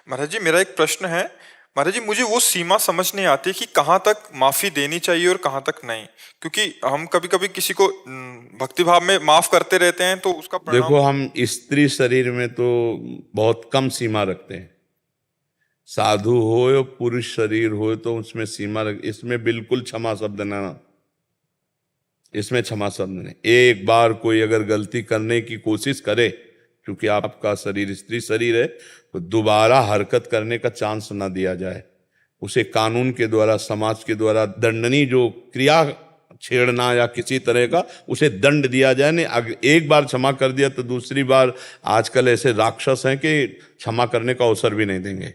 महाराज जी, मेरा एक प्रश्न है। महाराज जी, मुझे वो सीमा समझ नहीं आती कि कहाँ तक माफी देनी चाहिए और कहाँ तक नहीं। क्योंकि हम कभी कभी किसी को भक्ति भाव में माफ करते रहते हैं तो उसका देखो, परिणाम। हम स्त्री शरीर में तो बहुत कम सीमा रखते हैं। साधु हो या पुरुष शरीर हो तो उसमें सीमा रख, इसमें बिल्कुल क्षमा शब्द ना, इसमें क्षमा शब्द नहीं। एक बार कोई अगर गलती करने की कोशिश करे, क्योंकि आपका शरीर स्त्री शरीर है, तो दोबारा हरकत करने का चांस ना दिया जाए। उसे कानून के द्वारा, समाज के द्वारा दंडनीय जो क्रिया, छेड़ना या किसी तरह का, उसे दंड दिया जाए। नहीं, अगर एक बार क्षमा कर दिया तो दूसरी बार, आजकल ऐसे राक्षस हैं कि क्षमा करने का अवसर भी नहीं देंगे।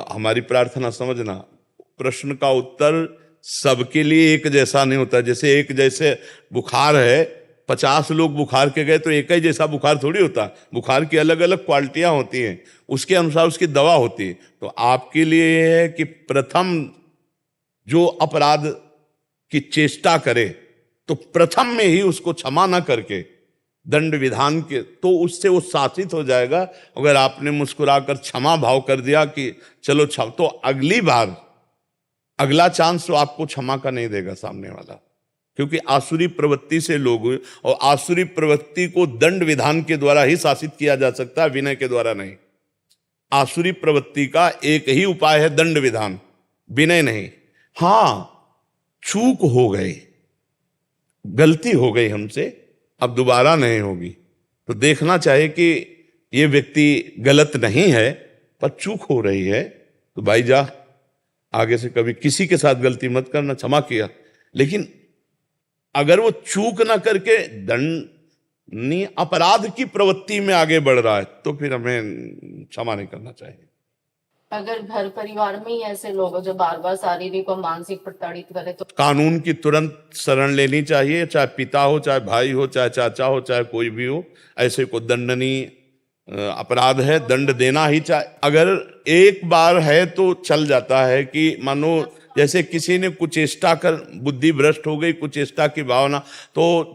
हमारी प्रार्थना समझना, प्रश्न का उत्तर सबके लिए एक जैसा नहीं होता। जैसे एक जैसे बुखार है, 50 लोग बुखार के गए तो एक ही जैसा बुखार थोड़ी होता। बुखार की अलग अलग क्वालिटियां होती हैं, उसके अनुसार उसकी दवा होती है। तो आपके लिए यह है कि प्रथम जो अपराध की चेष्टा करे तो प्रथम में ही उसको क्षमा ना करके दंड विधान के, तो उससे वो शासित हो जाएगा। अगर आपने मुस्कुराकर क्षमा भाव कर दिया कि चलो क्षमा, तो अगली बार अगला चांस तो आपको क्षमा का नहीं देगा सामने वाला। क्योंकि आसुरी प्रवृत्ति से लोग, और आसुरी प्रवृत्ति को दंड विधान के द्वारा ही शासित किया जा सकता है, विनय के द्वारा नहीं। आसुरी प्रवृत्ति का एक ही उपाय है दंड विधान, विनय नहीं। हां, चूक हो गई, गलती हो गई हमसे, अब दोबारा नहीं होगी, तो देखना चाहिए कि ये व्यक्ति गलत नहीं है पर चूक हो रही है, तो भाई जा, आगे से कभी किसी के साथ गलती मत करना, क्षमा किया। लेकिन अगर वो चूक ना करके दंडनीय अपराध की प्रवृत्ति में आगे बढ़ रहा है तो फिर हमें क्षमा नहीं करना चाहिए। अगर घर परिवार में ही ऐसे लोग जो बार बार शारीरिक और मानसिक प्रताड़ित करे तो कानून की तुरंत शरण लेनी चाहिए, चाहे पिता हो, चाहे भाई हो, चाहे चाचा हो, चाहे कोई भी हो। ऐसे को दंडनीय अपराध है, दंड देना ही चाहिए। अगर एक बार है तो चल जाता है कि मानो जैसे किसी ने कुचेष्टा कर, बुद्धि भ्रष्ट हो गई, कुचेष्टा की भावना, तो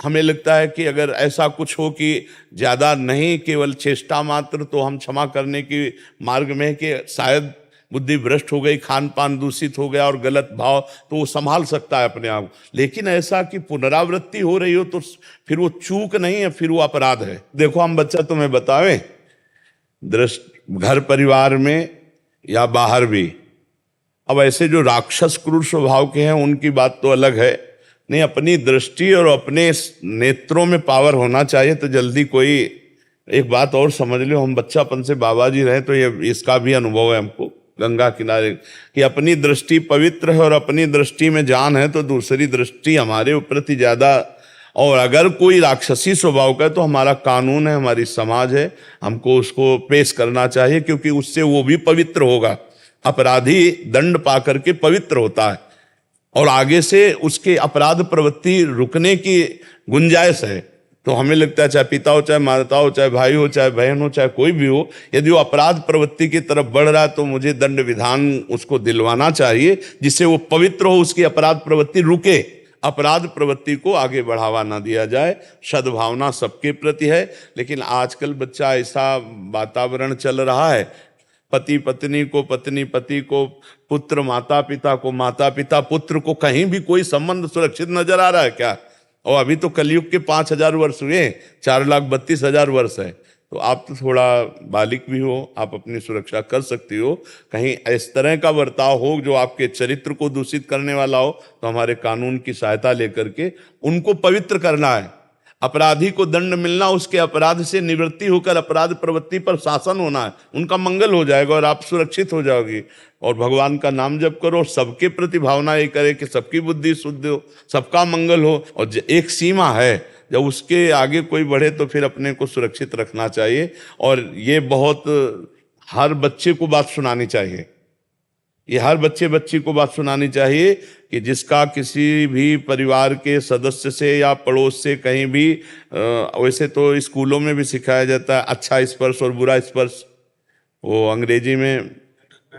हमें लगता है कि अगर ऐसा कुछ हो कि ज्यादा नहीं, केवल चेष्टा मात्र, तो हम क्षमा करने की मार्ग में, कि शायद बुद्धि भ्रष्ट हो गई, खान पान दूषित हो गया और गलत भाव, तो वो संभाल सकता है अपने आप। लेकिन ऐसा कि पुनरावृत्ति हो रही हो तो फिर वो चूक नहीं है, फिर वो अपराध है। देखो, हम बच्चा तुम्हें बतावें, घर परिवार में या बाहर भी, अब ऐसे जो राक्षस क्रूर स्वभाव के हैं उनकी बात तो अलग है। नहीं, अपनी दृष्टि और अपने नेत्रों में पावर होना चाहिए। तो जल्दी कोई एक बात और समझ लो, हम बच्चापन से बाबा जी रहे तो ये इसका भी अनुभव है हमको, गंगा किनारे, कि अपनी दृष्टि पवित्र है और अपनी दृष्टि में जान है, तो दूसरी दृष्टि हमारे प्रति ज्यादा। और अगर कोई राक्षसी स्वभाव का है तो हमारा कानून है, हमारी समाज है, हमको उसको पेश करना चाहिए, क्योंकि उससे वो भी पवित्र होगा। अपराधी दंड पा करके पवित्र होता है और आगे से उसके अपराध प्रवृत्ति रुकने की गुंजाइश है। तो हमें लगता है, चाहे पिता हो, चाहे माता हो, चाहे भाई हो, चाहे बहन हो, चाहे कोई भी हो, यदि वो अपराध प्रवृत्ति की तरफ बढ़ रहा है तो मुझे दंड विधान उसको दिलवाना चाहिए, जिससे वो पवित्र हो, उसकी अपराध प्रवृत्ति रुके, अपराध प्रवृत्ति को आगे बढ़ावा ना दिया जाए। सद्भावना सबके प्रति है। लेकिन आजकल बच्चा, ऐसा वातावरण चल रहा है, पति पत्नी को, पत्नी पति को, पुत्र माता पिता को, माता पिता पुत्र को, कहीं भी कोई संबंध सुरक्षित नजर आ रहा है क्या? और अभी तो कलयुग के 5000 वर्ष हुए, 4,32,000 वर्ष है। तो आप तो थोड़ा बालिक भी हो, आप अपनी सुरक्षा कर सकती हो। कहीं इस तरह का बर्ताव हो जो आपके चरित्र को दूषित करने वाला हो, तो हमारे कानून की सहायता लेकर के उनको पवित्र करना है। अपराधी को दंड मिलना, उसके अपराध से निवृत्ति होकर अपराध प्रवृत्ति पर शासन होना है, उनका मंगल हो जाएगा और आप सुरक्षित हो जाओगी। और भगवान का नाम जप करो, सबके प्रति भावना ये करे कि सबकी बुद्धि शुद्ध हो, सबका मंगल हो। और एक सीमा है, जब उसके आगे कोई बढ़े तो फिर अपने को सुरक्षित रखना चाहिए। और ये बहुत, हर बच्चे को बात सुनानी चाहिए, ये हर बच्चे बच्ची को बात सुनानी चाहिए कि जिसका किसी भी परिवार के सदस्य से या पड़ोस से कहीं भी, वैसे तो स्कूलों में भी सिखाया जाता है अच्छा स्पर्श और बुरा स्पर्श, वो अंग्रेजी में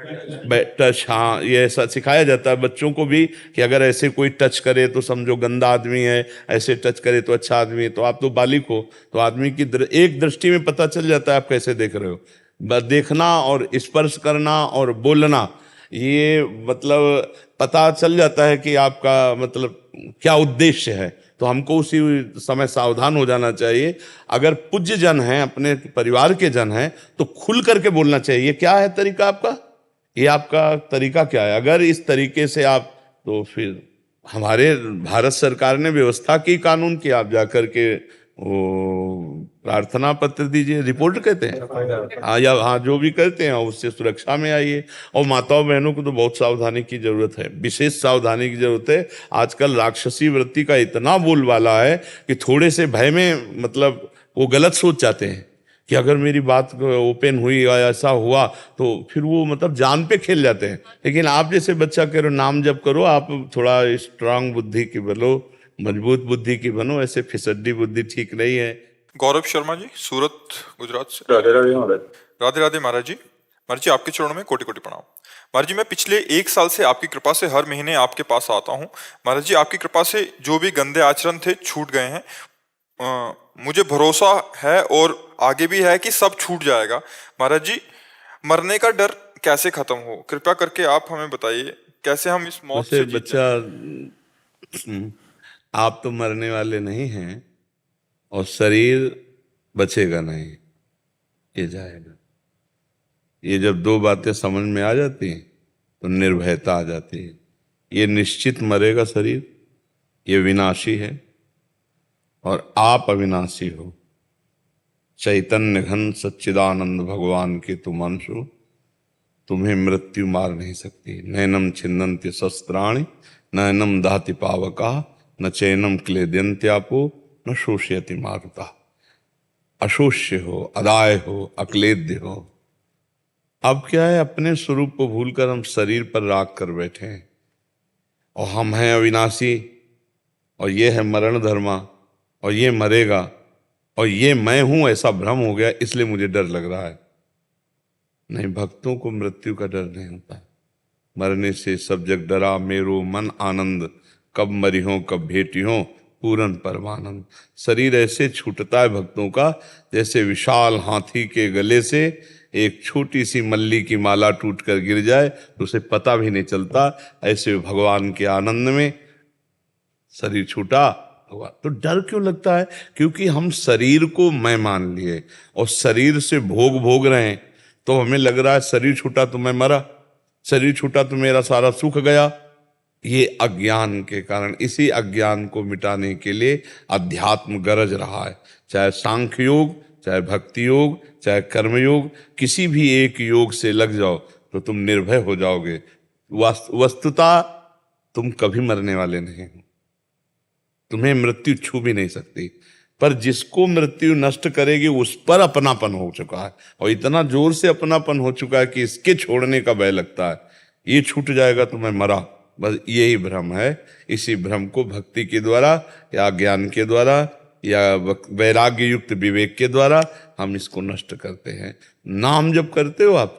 टच, हाँ, ये ऐसा सिखाया जाता है बच्चों को भी कि अगर ऐसे कोई टच करे तो समझो गंदा आदमी है, ऐसे टच करे तो अच्छा आदमी है। तो आप तो बालिक हो, तो आदमी की एक दृष्टि में पता चल जाता है आप कैसे देख रहे हो। देखना और स्पर्श करना और बोलना, ये मतलब पता चल जाता है कि आपका मतलब क्या उद्देश्य है। तो हमको उसी समय सावधान हो जाना चाहिए। अगर पूज्य जन हैं, अपने परिवार के जन हैं, तो खुल करके बोलना चाहिए। क्या है तरीका आपका, ये आपका तरीका क्या है? अगर इस तरीके से आप, तो फिर हमारे भारत सरकार ने व्यवस्था की कानून की, आप जाकर के वो प्रार्थना पत्र दीजिए, रिपोर्ट कहते हैं, हाँ, या हाँ जो भी करते हैं उससे सुरक्षा में आइए। और माताओं बहनों को तो बहुत सावधानी की जरूरत है, विशेष सावधानी की जरूरत है। आजकल राक्षसी वृत्ति का इतना बोलबाला है कि थोड़े से भय में मतलब वो गलत सोच जाते हैं कि अगर मेरी बात ओपन हुई या ऐसा हुआ तो फिर वो मतलब जान पे खेल जाते हैं। लेकिन आप जैसे बच्चा कह रहे हो नाम जप करो, आप थोड़ा स्ट्रांग बुद्धि की बनो, मजबूत बुद्धि की बनो, ऐसे फिसड्डी बुद्धि ठीक नहीं है। गौरव शर्मा जी, सूरत, गुजरात से। राधे राधे महाराज। राधे राधे महाराज जी। महाराज जी, आपके चरणों में कोटि कोटि प्रणाम। महाराज जी, मैं पिछले 1 साल से आपकी कृपा से हर महीने आपके पास आता हूँ। महाराज जी, आपकी कृपा से जो भी गंदे आचरण थे छूट गए हैं। मुझे भरोसा है और आगे भी है कि सब छूट जाएगा। महाराज जी, मरने का डर कैसे खत्म हो, कृपया करके आप हमें बताइए, कैसे हम इस मौत से वैसे जीत जाएं? बच्चा, आप तो मरने वाले नहीं हैं और शरीर बचेगा नहीं, ये जाएगा। ये जब दो बातें समझ में आ जाती हैं तो निर्भयता आ जाती है। ये निश्चित मरेगा शरीर, ये विनाशी है और आप अविनाशी हो। चैतन्य घन सच्चिदानंद भगवान के तुम अंश हो, तुम्हें मृत्यु मार नहीं सकती। नैनम छिन्नन्ति शस्त्राणि, नैनम दहति पावका, न चैनम क्लेद्यन्त्यापो, न शोषयति मारुता। अशोष्य हो, अदाय हो, अक्लेद्य हो। अब क्या है, अपने स्वरूप को भूलकर हम शरीर पर राख कर बैठे हैं और हम हैं अविनाशी और ये है मरण धर्मा और ये मरेगा और ये मैं हूं, ऐसा भ्रम हो गया, इसलिए मुझे डर लग रहा है। नहीं, भक्तों को मृत्यु का डर नहीं होता। मरने से सब जग डरा मेरो मन आनंद, कब मरी हो कब भेटी हो पूरन परमानंद। शरीर ऐसे छूटता है भक्तों का जैसे विशाल हाथी के गले से एक छोटी सी मल्ली की माला टूट कर गिर जाए तो उसे पता भी नहीं चलता। ऐसे भगवान के आनंद में शरीर छूटा हुआ तो डर क्यों लगता है? क्योंकि हम शरीर को मैं मान लिए और शरीर से भोग भोग रहे हैं। तो हमें लग रहा है शरीर छूटा तो मैं मरा, शरीर छूटा तो मेरा सारा सुख गया। ये अज्ञान के कारण, इसी अज्ञान को मिटाने के लिए अध्यात्म गरज रहा है। चाहे सांख्य योग, चाहे भक्ति योग, चाहे कर्म योग, किसी भी एक योग से लग जाओ तो तुम निर्भय हो जाओगे। वस्तुतः तुम कभी मरने वाले नहीं हो, तुम्हें मृत्यु छू भी नहीं सकती। पर जिसको मृत्यु नष्ट करेगी उस पर अपनापन हो चुका है और इतना जोर से अपनापन हो चुका है कि इसके छोड़ने का भय लगता है। ये छूट जाएगा तो मैं मरा, बस यही भ्रम है। इसी भ्रम को भक्ति के द्वारा या ज्ञान के द्वारा या वैराग्य युक्त विवेक के द्वारा हम इसको नष्ट करते हैं। नाम जब करते हो आप,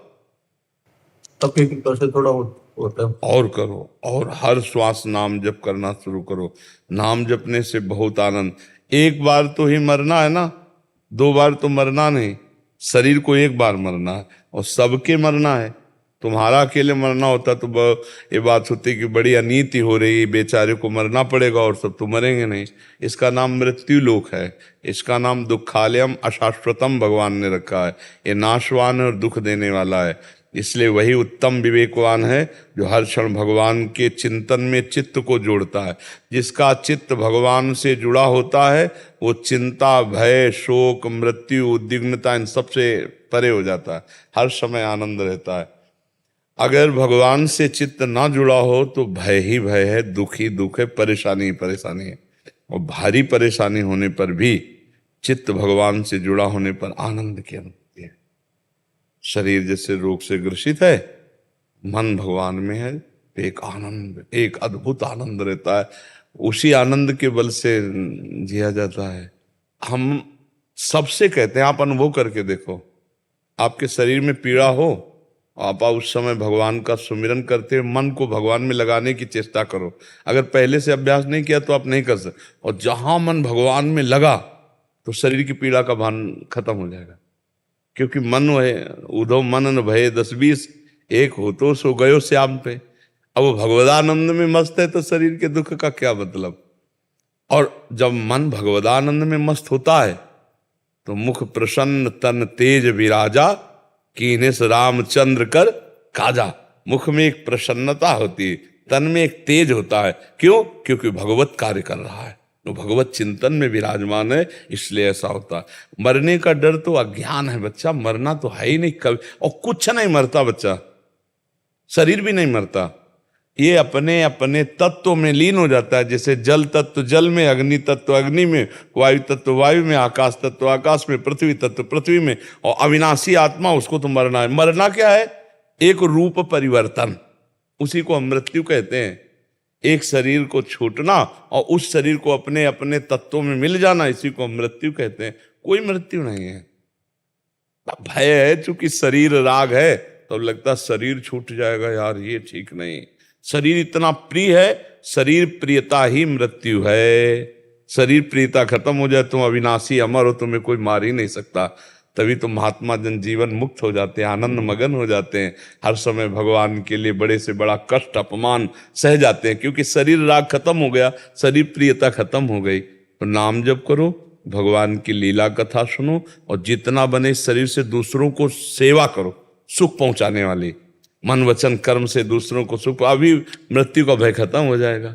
तब की कृपा से थोड़ा होता है। और करो, और हर श्वास नाम जप करना शुरू करो। नाम जपने से बहुत आनंद। एक बार तो ही मरना है ना, 2 बार तो मरना नहीं। शरीर को एक बार मरना है और सबके मरना है। तुम्हारा अकेले मरना होता तो ये बात होती कि बड़ी अनीति हो रही, बेचारे को मरना पड़ेगा और सब तो मरेंगे नहीं। इसका नाम मृत्यु लोक है, इसका नाम दुखालयम अशाश्वतम भगवान ने रखा है। ये नाशवान है और दुख देने वाला है। इसलिए वही उत्तम विवेकवान है जो हर क्षण भगवान के चिंतन में चित्त को जोड़ता है। जिसका चित्त भगवान से जुड़ा होता है वो चिंता, भय, शोक, मृत्यु, उद्विग्नता इन सबसे परे हो जाता है, हर समय आनंद रहता है। अगर भगवान से चित्त ना जुड़ा हो तो भय ही भय है, दुख ही दुख है, परेशानी ही परेशानी है। और भारी परेशानी होने पर भी चित्त भगवान से जुड़ा होने पर आनंद की अनुभूति है। शरीर जैसे रोग से ग्रसित है, मन भगवान में है, एक आनंद, एक अद्भुत आनंद रहता है। उसी आनंद के बल से जिया जाता है। हम सबसे कहते हैं, आप अनुभव करके देखो, आपके शरीर में पीड़ा हो आप उस समय भगवान का सुमिरन करते हुए मन को भगवान में लगाने की चेष्टा करो। अगर पहले से अभ्यास नहीं किया तो आप नहीं कर सकते। और जहां मन भगवान में लगा तो शरीर की पीड़ा का भान खत्म हो जाएगा, क्योंकि मन है उधो मन न भय 10-20 एक हो तो सो गयो श्याम पे। अब वो भगवदानंद में मस्त है तो शरीर के दुख का क्या मतलब। और जब मन भगवदानंद में मस्त होता है तो मुख प्रसन्न तन तेज विराजा, कीने से रामचंद्र कर काजा। मुख में एक प्रसन्नता होती है, तन में एक तेज होता है। क्यों? क्योंकि भगवत कार्य कर रहा है, तो भगवत चिंतन में विराजमान है, इसलिए ऐसा होता है। मरने का डर तो अज्ञान है बच्चा, मरना तो है ही नहीं कभी, और कुछ नहीं मरता बच्चा, शरीर भी नहीं मरता, ये अपने अपने तत्व में लीन हो जाता है। जैसे जल तत्व जल में, अग्नि तत्व अग्नि में, वायु तत्व वायु में, आकाश तत्व आकाश में, पृथ्वी तत्व पृथ्वी में, और अविनाशी आत्मा उसको तो मरना है। मरना क्या है? एक रूप परिवर्तन, उसी को हम मृत्यु कहते हैं। एक शरीर को छूटना और उस शरीर को अपने अपने तत्वों में मिल जाना, इसी को हम मृत्यु कहते हैं। कोई मृत्यु नहीं है। भय है, चूंकि शरीर राग है तो लगता शरीर छूट जाएगा यार, ये ठीक नहीं। शरीर इतना प्रिय है, शरीर प्रियता ही मृत्यु है। शरीर प्रियता खत्म हो जाए तुम अविनाशी अमर हो, तुम्हें कोई मार ही नहीं सकता। तभी तो महात्मा जन जीवन मुक्त हो जाते हैं, आनंद मगन हो जाते हैं, हर समय भगवान के लिए बड़े से बड़ा कष्ट अपमान सह जाते हैं, क्योंकि शरीर राग खत्म हो गया, शरीर प्रियता खत्म हो गई। तो नाम जप करो, भगवान की लीला कथा सुनो, और जितना बने शरीर से दूसरों को सेवा करो, सुख पहुंचाने वाली, मन वचन कर्म से दूसरों को सुख। अभी मृत्यु का भय खत्म हो जाएगा।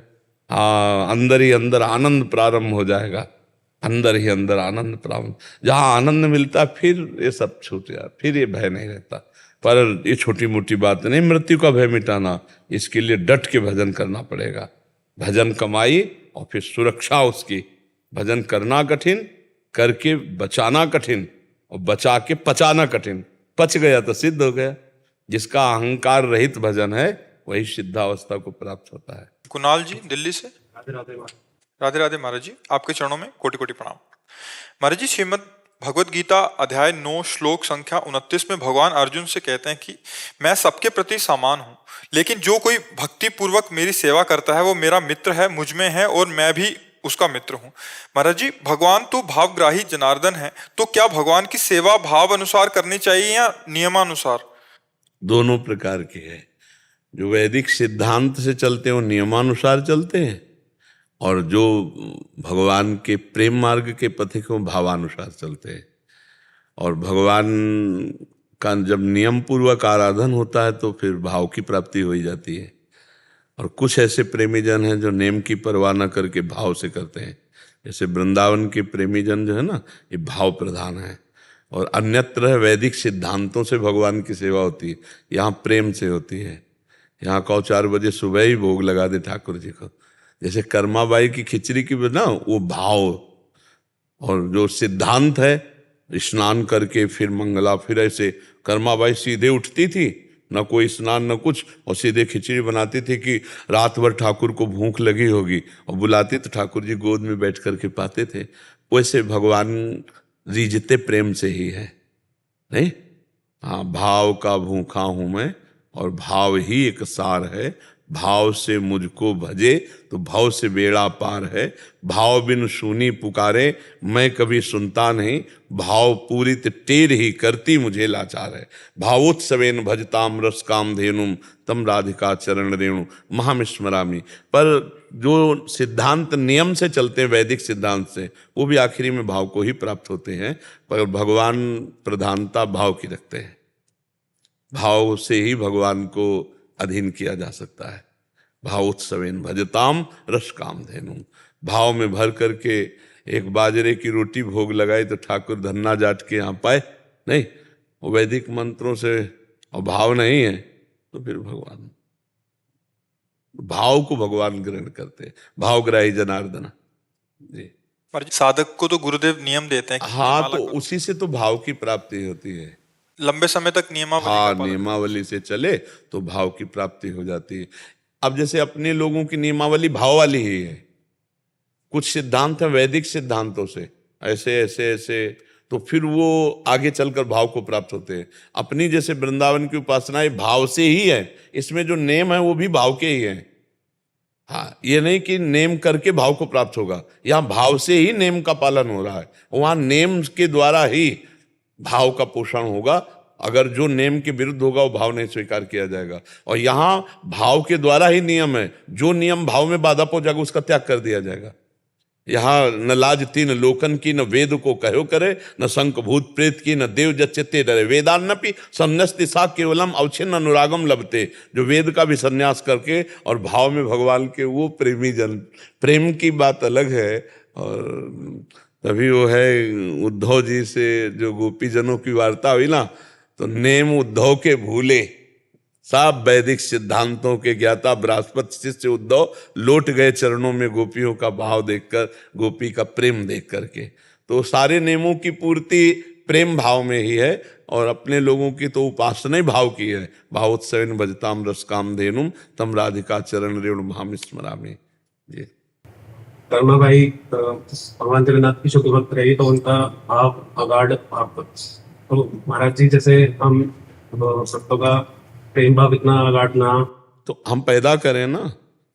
अंदर ही अंदर आनंद प्रारंभ हो जाएगा, अंदर ही अंदर आनंद प्रारंभ। जहाँ आनंद मिलता फिर ये सब छूट जाए, फिर ये भय नहीं रहता। पर ये छोटी मोटी बात नहीं मृत्यु का भय मिटाना, इसके लिए डट के भजन करना पड़ेगा। भजन कमाई और फिर सुरक्षा उसकी। भजन करना कठिन, करके बचाना कठिन, और बचा के पचाना कठिन। पच गया तो सिद्ध हो गया। जिसका अहंकार रहित भजन है वही सिद्धावस्था को प्राप्त होता है। कुणाल जी दिल्ली से। राधे राधे महाराज। राधे राधे महाराज जी, आपके चरणों में कोटि कोटि प्रणाम। महाराज जी, श्रीमद् भगवद गीता अध्याय 9 श्लोक संख्या 29 में भगवान अर्जुन से कहते हैं कि मैं सबके प्रति समान हूँ, लेकिन जो कोई भक्ति पूर्वक मेरी सेवा करता है वो मेरा मित्र है, मुझ में है और मैं भी उसका मित्र हूँ। महाराज जी, भगवान तो भावग्राही जनार्दन है, तो क्या भगवान की सेवा भाव अनुसार करनी चाहिए या नियमानुसार? दोनों प्रकार के हैं। जो वैदिक सिद्धांत से चलते हैं वो नियमानुसार चलते हैं, और जो भगवान के प्रेम मार्ग के पथिक वो भावानुसार चलते हैं। और भगवान का जब नियम पूर्वक आराधन होता है तो फिर भाव की प्राप्ति हो ही जाती है। और कुछ ऐसे प्रेमी जन हैं जो नेम की परवाह न करके भाव से करते हैं। जैसे वृंदावन के प्रेमी जन जो है ना, ये भाव प्रधान है। और अन्यत्र वैदिक सिद्धांतों से भगवान की सेवा होती है, यहाँ प्रेम से होती है। यहाँ कहो 4 बजे सुबह ही भोग लगा दे ठाकुर जी को। जैसे कर्माबाई की खिचड़ी की ना, वो भाव। और जो सिद्धांत है, स्नान करके फिर मंगला, फिर ऐसे कर्माबाई सीधे उठती थी, न कोई स्नान न कुछ, और सीधे खिचड़ी बनाती थी कि रात भर ठाकुर को भूख लगी होगी, और बुलाती तो ठाकुर जी गोद में बैठ करके पाते थे। वैसे भगवान रीझते प्रेम से ही है, नहीं? हाँ, भाव का भूखा हूं मैं, और भाव ही एक सार है। भाव से मुझको भजे तो भाव से बेड़ा पार है। भाव बिन सुनी पुकारे मैं कभी सुनता नहीं, भाव पूरित टेर ही करती मुझे लाचार है। भावोत्सवेन भजताम रस काम धेनुम तम राधिका चरण रेणु महाम स्मरामि। पर जो सिद्धांत नियम से चलते हैं, वैदिक सिद्धांत से, वो भी आखिरी में भाव को ही प्राप्त होते हैं। पर भगवान प्रधानता भाव की रखते हैं। भाव से ही भगवान को अधीन किया जा सकता है। भावोत्सवेन भजताम रस काम धेनु। भाव में भर करके एक बाजरे की रोटी भोग लगाई तो ठाकुर धन्ना जाट के यहाँ पाए नहीं। वो वैदिक मंत्रों से और भाव नहीं है तो फिर भगवान, भाव को भगवान ग्रहण करते हैं। भावग्राही जनार्दन जी। साधक को तो गुरुदेव नियम देते हैं कि हाँ, तो उसी से तो भाव की प्राप्ति होती है। लंबे समय तक नियमावली हाँ, का पालन। नियमावली से चले तो भाव की प्राप्ति हो जाती है। अब जैसे अपने लोगों की नियमावली भाव वाली ही है। कुछ सिद्धांत है वैदिक सिद्धांतों से, ऐसे ऐसे ऐसे तो फिर वो आगे चलकर भाव को प्राप्त होते हैं। अपनी जैसे वृंदावन की उपासना ये भाव से ही है, इसमें जो नेम है वो भी भाव के ही हैं। हाँ, ये नहीं कि नेम करके भाव को प्राप्त होगा, यहाँ भाव से ही नेम का पालन हो रहा है, वहाँ नेम के द्वारा ही भाव का पोषण होगा। अगर जो नेम के विरुद्ध होगा वो भाव नहीं स्वीकार किया जाएगा। और यहाँ भाव के द्वारा ही नियम है, जो नियम भाव में बाधा पहुंचाएगा उसका त्याग कर दिया जाएगा। यहाँ न लाज तीन लोकन की, न वेद को कहो करे, न शंख भूत प्रेत की, न देव जच्चते डरे। वेदान्नपि संन्यस्ति सा केवलम अवच्छिन्न अनुरागम लभते। जो वेद का भी संन्यास करके और भाव में भगवान के वो प्रेमी जन, प्रेम की बात अलग है। और तभी वो है उद्धव जी से जो गोपी जनों की वार्ता हुई ना, तो नेम उद्धव के भूले, सब वैदिक सिद्धांतों के ज्ञाता बृहस्पति शिष्य उद्धव लौट गए चरणों में गोपियों का भाव देखकर, गोपी का प्रेम देख करके। तो सारे नियमों की पूर्ति प्रेम भाव में ही है, और अपने लोगों की तो उपासना ही भाव की है। भावोत्सवेन भजताम रस कामधेनुम तम राधिका चरण रेणु भाम स्मरामि। जी, कर्मा भाई भगवान जगन्नाथ की शुक्र भक्त रही, तो उनका भाव अगाढ़ भाव। तो महाराज जी, जैसे हम भक्तों का प्रेम भाव इतना अगाढ़ ना, तो हम पैदा करें ना।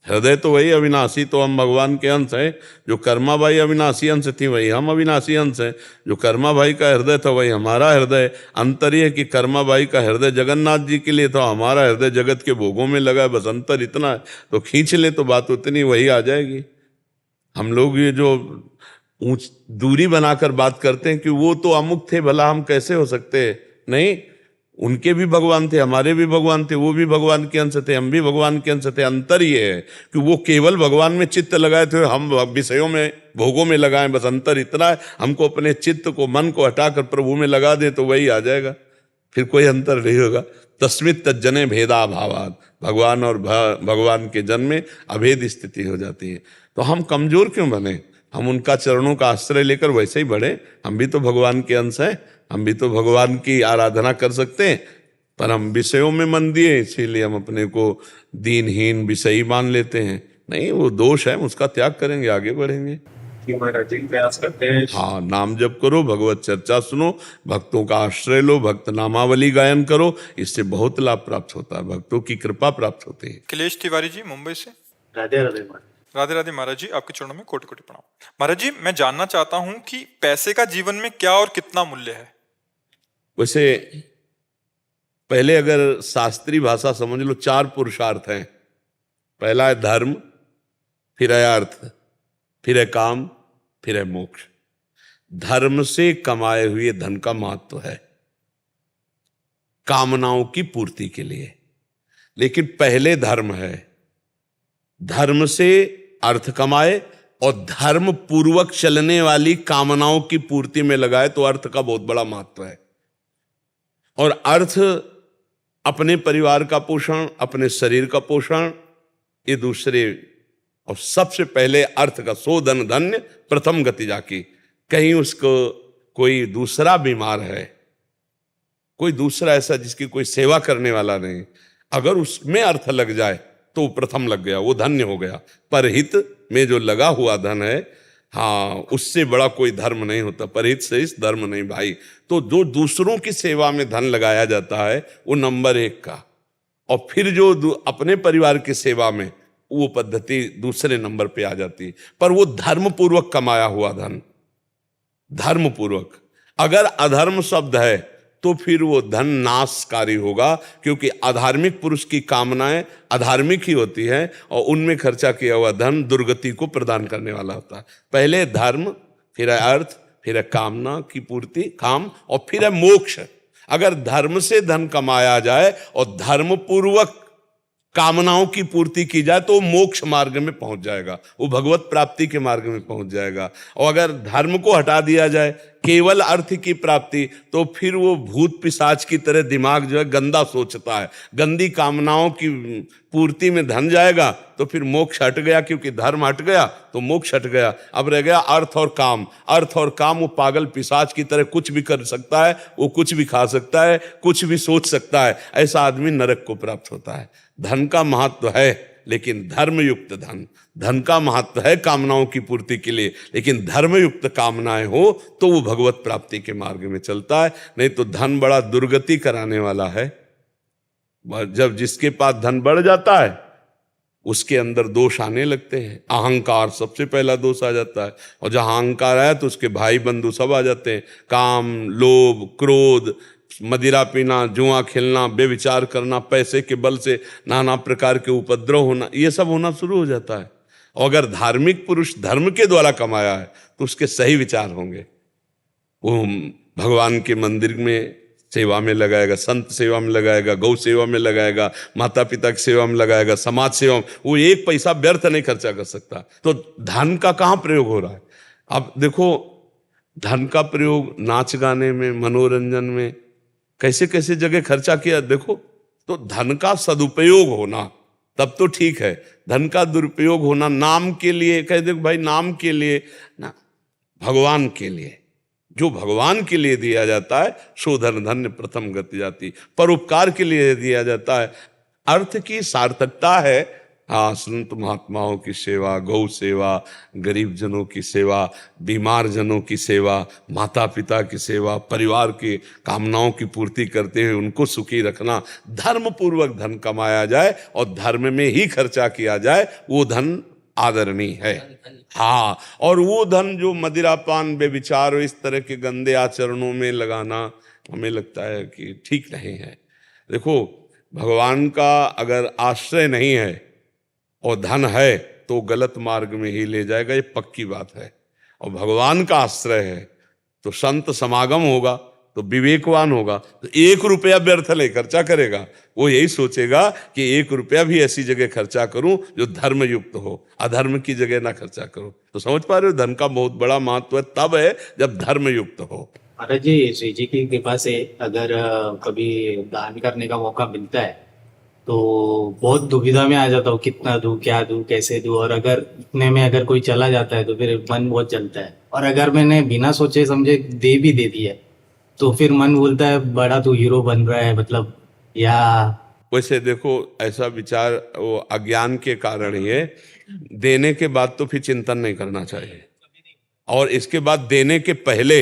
हृदय तो वही अविनाशी, तो हम भगवान के अंश है। जो कर्मा भाई अविनाशी अंश थी, वही हम अविनाशी अंश है। जो कर्मा भाई का हृदय था वही हमारा हृदय। अंतर ये है कि कर्मा भाई का हृदय जगन्नाथ जी के लिए था, हमारा हृदय जगत के भोगों में लगा है। बस अंतर इतना है, तो खींच ले तो बात उतनी वही आ जाएगी। हम लोग ये जो दूरी बनाकर बात करते हैं कि वो तो अमुक थे, भला हम कैसे हो सकते, नहीं, उनके भी भगवान थे, हमारे भी भगवान थे, वो भी भगवान के अंश थे, हम भी भगवान के अंश थे। अंतर ये है कि वो केवल भगवान में चित्त लगाए थे, हम विषयों में भोगों में लगाएं। बस अंतर इतना है, हमको अपने चित्त को, मन को हटाकर प्रभु में लगा दें तो वही आ जाएगा, फिर कोई अंतर नहीं होगा। तस्मित तज्जने भेदा भावाद, भगवान और भगवान के जन में अभेद स्थिति हो जाती है। तो हम कमजोर क्यों बने, हम उनका चरणों का आश्रय लेकर वैसे ही बढ़े। हम भी तो भगवान के अंश हैं, हम भी तो भगवान की आराधना कर सकते हैं, पर हम विषयों में मन दिए, इसीलिए हम अपने को दीनहीन विषयी मान लेते हैं। नहीं, वो दोष है, उसका त्याग करेंगे, आगे बढ़ेंगे। कि महाराज जी प्रयास करते हैं। हाँ, नाम जप करो, भगवत चर्चा सुनो, भक्तों का आश्रय लो, भक्त नामावली गायन करो, इससे बहुत लाभ प्राप्त होता है, भक्तों की कृपा प्राप्त होती है। अखिलेश तिवारी जी मुंबई से। राधे राधे महाराज। राधे राधे महाराज जी, आपके चरणों में कोटि कोटि प्रणाम। महाराज जी, मैं जानना चाहता हूं कि पैसे का जीवन में क्या और कितना मूल्य है। वैसे पहले अगर शास्त्रीय भाषा समझ लो, 4 पुरुषार्थ हैं। पहला है धर्म, फिर है अर्थ, फिर है काम, फिर है मोक्ष। धर्म से कमाए हुए धन का महत्व है कामनाओं की पूर्ति के लिए, लेकिन पहले धर्म है। धर्म से अर्थ कमाए और धर्म पूर्वक चलने वाली कामनाओं की पूर्ति में लगाए तो अर्थ का बहुत बड़ा महत्व है। और अर्थ अपने परिवार का पोषण, अपने शरीर का पोषण, ये दूसरे, और सबसे पहले अर्थ का सो धन धन्य प्रथम गति जाकी। कहीं उसको कोई दूसरा बीमार है, कोई दूसरा ऐसा जिसकी कोई सेवा करने वाला नहीं, अगर उसमें अर्थ लग जाए तो प्रथम लग गया, वो धन्य हो गया। परहित में जो लगा हुआ धन है, हाँ, उससे बड़ा कोई धर्म नहीं होता। परहित से इस धर्म नहीं भाई। तो जो दूसरों की सेवा में धन लगाया जाता है वो नंबर 1 का, और फिर जो अपने परिवार की सेवा में, वो पद्धति दूसरे नंबर पे आ जाती है। पर वो धर्म पूर्वक कमाया हुआ धन, धर्म पूर्वक। अगर अधर्म शब्द है तो फिर वो धन नाशकारी होगा, क्योंकि अधार्मिक पुरुष की कामनाएं अधार्मिक ही होती हैं और उनमें खर्चा किया हुआ धन दुर्गति को प्रदान करने वाला होता है। पहले धर्म, फिर है अर्थ, फिर है कामना की पूर्ति, काम, और फिर है मोक्ष। अगर धर्म से धन कमाया जाए और धर्म पूर्वक कामनाओं की पूर्ति की जाए तो मोक्ष मार्ग में पहुंच जाएगा, वो भगवत प्राप्ति के मार्ग में पहुंच जाएगा। और अगर धर्म को हटा दिया जाए, केवल अर्थ की प्राप्ति, तो फिर वो भूत पिशाच की तरह दिमाग जो है गंदा सोचता है, गंदी कामनाओं की पूर्ति में धन जाएगा तो फिर मोक्ष हट गया, क्योंकि धर्म हट गया तो मोक्ष हट गया। अब रह गया अर्थ और काम। अर्थ और काम, वो पागल पिशाच की तरह कुछ भी कर सकता है, वो कुछ भी खा सकता है, कुछ भी सोच सकता है, ऐसा आदमी नरक को प्राप्त होता है। धन का महत्व है, लेकिन धर्मयुक्त धन, धन का महत्व है कामनाओं की पूर्ति के लिए, लेकिन धर्मयुक्त कामनाएं हो तो वो भगवत प्राप्ति के मार्ग में चलता है। नहीं तो धन बड़ा दुर्गति कराने वाला है। जब जिसके पास धन बढ़ जाता है उसके अंदर दोष आने लगते हैं। अहंकार सबसे पहला दोष आ जाता है, और जहां अहंकार आया तो उसके भाई बंधु सब आ जाते हैं। काम, लोभ, क्रोध, मदिरा पीना, जुआ खेलना, बेविचार करना, पैसे के बल से नाना प्रकार के उपद्रव होना, ये सब होना शुरू हो जाता है। और अगर धार्मिक पुरुष धर्म के द्वारा कमाया है तो उसके सही विचार होंगे। वो भगवान के मंदिर में सेवा में लगाएगा, संत सेवा में लगाएगा, गौ सेवा में लगाएगा, माता पिता की सेवा में लगाएगा, समाज सेवा में। वो एक पैसा व्यर्थ नहीं खर्चा कर सकता। तो धन का कहाँ प्रयोग हो रहा है? अब देखो, धन का प्रयोग नाच गाने में, मनोरंजन में, कैसे कैसे जगह खर्चा किया देखो। तो धन का सदुपयोग होना तब तो ठीक है, धन का दुरुपयोग होना नाम के लिए, कह दे भाई नाम के लिए ना, भगवान के लिए, जो भगवान के लिए दिया जाता है सो धन धन्य प्रथम गति जाति, परोपकार के लिए दिया जाता है। अर्थ की सार्थकता है। हाँ, संत महात्माओं की सेवा, गौ सेवा, गरीब जनों की सेवा, बीमार जनों की सेवा, माता पिता की सेवा, परिवार की कामनाओं की पूर्ति करते हुए उनको सुखी रखना, धर्म पूर्वक धन कमाया जाए और धर्म में ही खर्चा किया जाए, वो धन आदरणीय है। हाँ, और वो धन जो मदिरापान, बेविचार, इस तरह के गंदे आचरणों में लगाना हमें लगता है कि ठीक नहीं है। देखो, भगवान का अगर आश्रय नहीं है और धन है तो गलत मार्ग में ही ले जाएगा, ये पक्की बात है। और भगवान का आश्रय है तो संत समागम होगा तो विवेकवान होगा, तो 1 रुपया व्यर्थ नहीं खर्चा करेगा। वो यही सोचेगा कि 1 रुपया भी ऐसी जगह खर्चा करूं जो धर्म युक्त हो, अधर्म की जगह ना खर्चा करूं। तो समझ पा रहे हो, धन का बहुत बड़ा महत्व तब है जब धर्म युक्त हो। महाराज जी, श्री जी की कृपा से अगर कभी दान करने का मौका मिलता है तो बहुत दुविधा में आ जाता हूँ, कितना दूं, क्या दूं, कैसे दूं। और अगर इतने में अगर कोई चला जाता है तो फिर मन बहुत जलता है। और अगर मैंने बिना सोचे समझे दे भी दे दिया तो फिर मन बोलता है बड़ा तू हीरो बन रहा है, मतलब। या वैसे देखो, ऐसा विचार वो अज्ञान के कारण ही है। देने के बाद तो फिर चिंतन नहीं करना चाहिए, और इसके बाद देने के पहले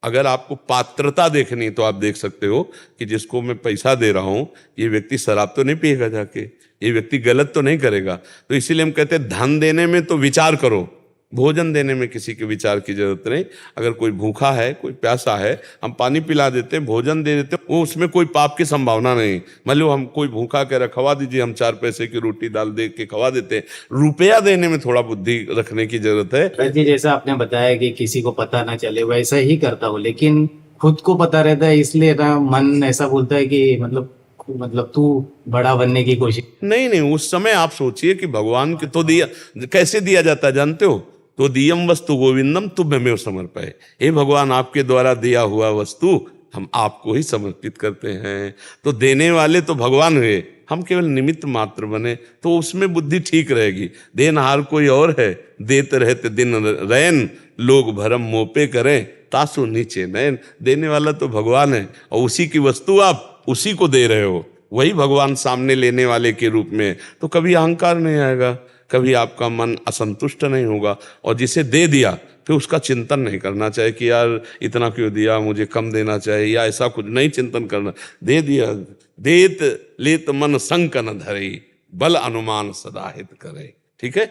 अगर आपको पात्रता देखनी तो आप देख सकते हो कि जिसको मैं पैसा दे रहा हूं ये व्यक्ति शराब तो नहीं पिएगा जाके, ये व्यक्ति गलत तो नहीं करेगा। तो इसीलिए हम कहते हैं धन देने में तो विचार करो, भोजन देने में किसी के विचार की जरूरत नहीं। अगर कोई भूखा है, कोई प्यासा है, हम पानी पिला देते हैं, भोजन दे देते हैं, वो उसमें कोई पाप की संभावना नहीं। मान लो हम कोई भूखा कह रहा, खवा दीजिए, हम 4 पैसे की रोटी दाल दे के खवा देते हैं। रुपया देने में थोड़ा बुद्धि रखने की जरूरत है। महाराज जी, जैसा आपने बताया कि किसी को पता ना चले, वैसा ही करता हूँ, लेकिन खुद को पता रहता है, इसलिए ना मन ऐसा बोलता है कि मतलब तू बड़ा बनने की कोशिश। नहीं, उस समय आप सोचिए कि भगवान के तो दिया, कैसे दिया जाता है जानते हो? तो दियम वस्तु गोविंदम तुभ्यमेव समर्पये। हे भगवान, आपके द्वारा दिया हुआ वस्तु हम आपको ही समर्पित करते हैं। तो देने वाले तो भगवान हुए, हम केवल निमित्त मात्र बने, तो उसमें बुद्धि ठीक रहेगी। देनहार कोई और है, देते रहते दिन रैन, लोग भरम मोपे करें, तासु नीचे नैन। देने वाला तो भगवान है, और उसी की वस्तु आप उसी को दे रहे हो, वही भगवान सामने लेने वाले के रूप में। तो कभी अहंकार नहीं आएगा, कभी आपका मन असंतुष्ट नहीं होगा। और जिसे दे दिया फिर उसका चिंतन नहीं करना चाहिए कि यार इतना क्यों दिया, मुझे कम देना चाहिए, या ऐसा कुछ नहीं चिंतन करना। दे दिया, देत लेत मन संक न धरे, बल अनुमान सदा हित करे। ठीक है।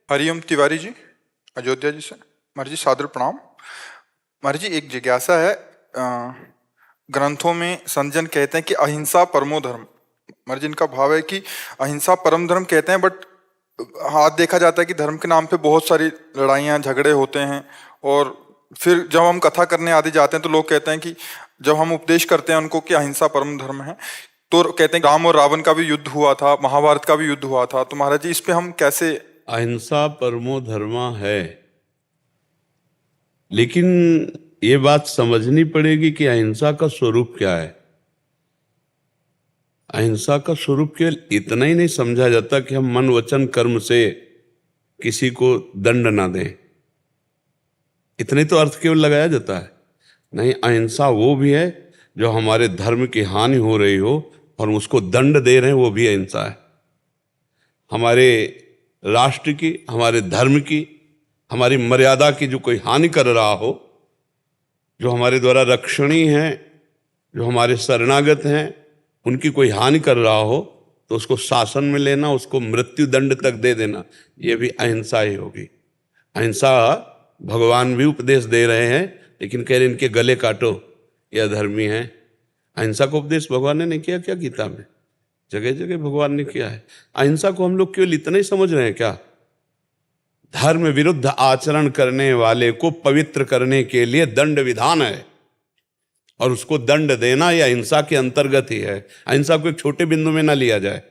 हरिओम तिवारी जी, अयोध्या जी से। महाराज जी सादर प्रणाम। महाराज जी, एक जिज्ञासा है। ग्रंथों में संजन कहते हैं कि अहिंसा परमो धर्म। महाराज जी, इनका भाव है कि अहिंसा परम धर्म कहते हैं, बट हाथ देखा जाता है कि धर्म के नाम पे बहुत सारी लड़ाइयाँ झगड़े होते हैं। और फिर जब हम कथा करने आदि जाते हैं तो लोग कहते हैं कि जब हम उपदेश करते हैं उनको कि अहिंसा परम धर्म है, तो कहते हैं राम और रावण का भी युद्ध हुआ था, महाभारत का भी युद्ध हुआ था। तो महाराज जी, इस पे हम कैसे? अहिंसा परमो धर्मा है, लेकिन ये बात समझनी पड़ेगी कि अहिंसा का स्वरूप क्या है। अहिंसा का स्वरूप केवल इतना ही नहीं समझा जाता कि हम मन वचन कर्म से किसी को दंड ना दें, इतने तो अर्थ केवल लगाया जाता है। नहीं, अहिंसा वो भी है जो हमारे धर्म की हानि हो रही हो और उसको दंड दे रहे हैं, वो भी अहिंसा है। हमारे राष्ट्र की, हमारे धर्म की, हमारी मर्यादा की जो कोई हानि कर रहा हो, जो हमारे द्वारा रक्षणीय हैं, जो हमारे शरणागत हैं, उनकी कोई हानि कर रहा हो तो उसको शासन में लेना, उसको मृत्यु दंड तक दे देना, ये भी अहिंसा ही होगी। अहिंसा भगवान भी उपदेश दे रहे हैं, लेकिन कह रहे इनके गले काटो, ये अधर्मी हैं। अहिंसा का उपदेश भगवान ने नहीं किया क्या गीता में? जगह जगह भगवान ने किया है। अहिंसा को हम लोग केवल इतना ही समझ रहे हैं क्या? धर्म विरुद्ध आचरण करने वाले को पवित्र करने के लिए दंड विधान है, और उसको दंड देना यह अहिंसा के अंतर्गत ही है। अहिंसा को एक छोटे बिंदु में ना लिया जाए।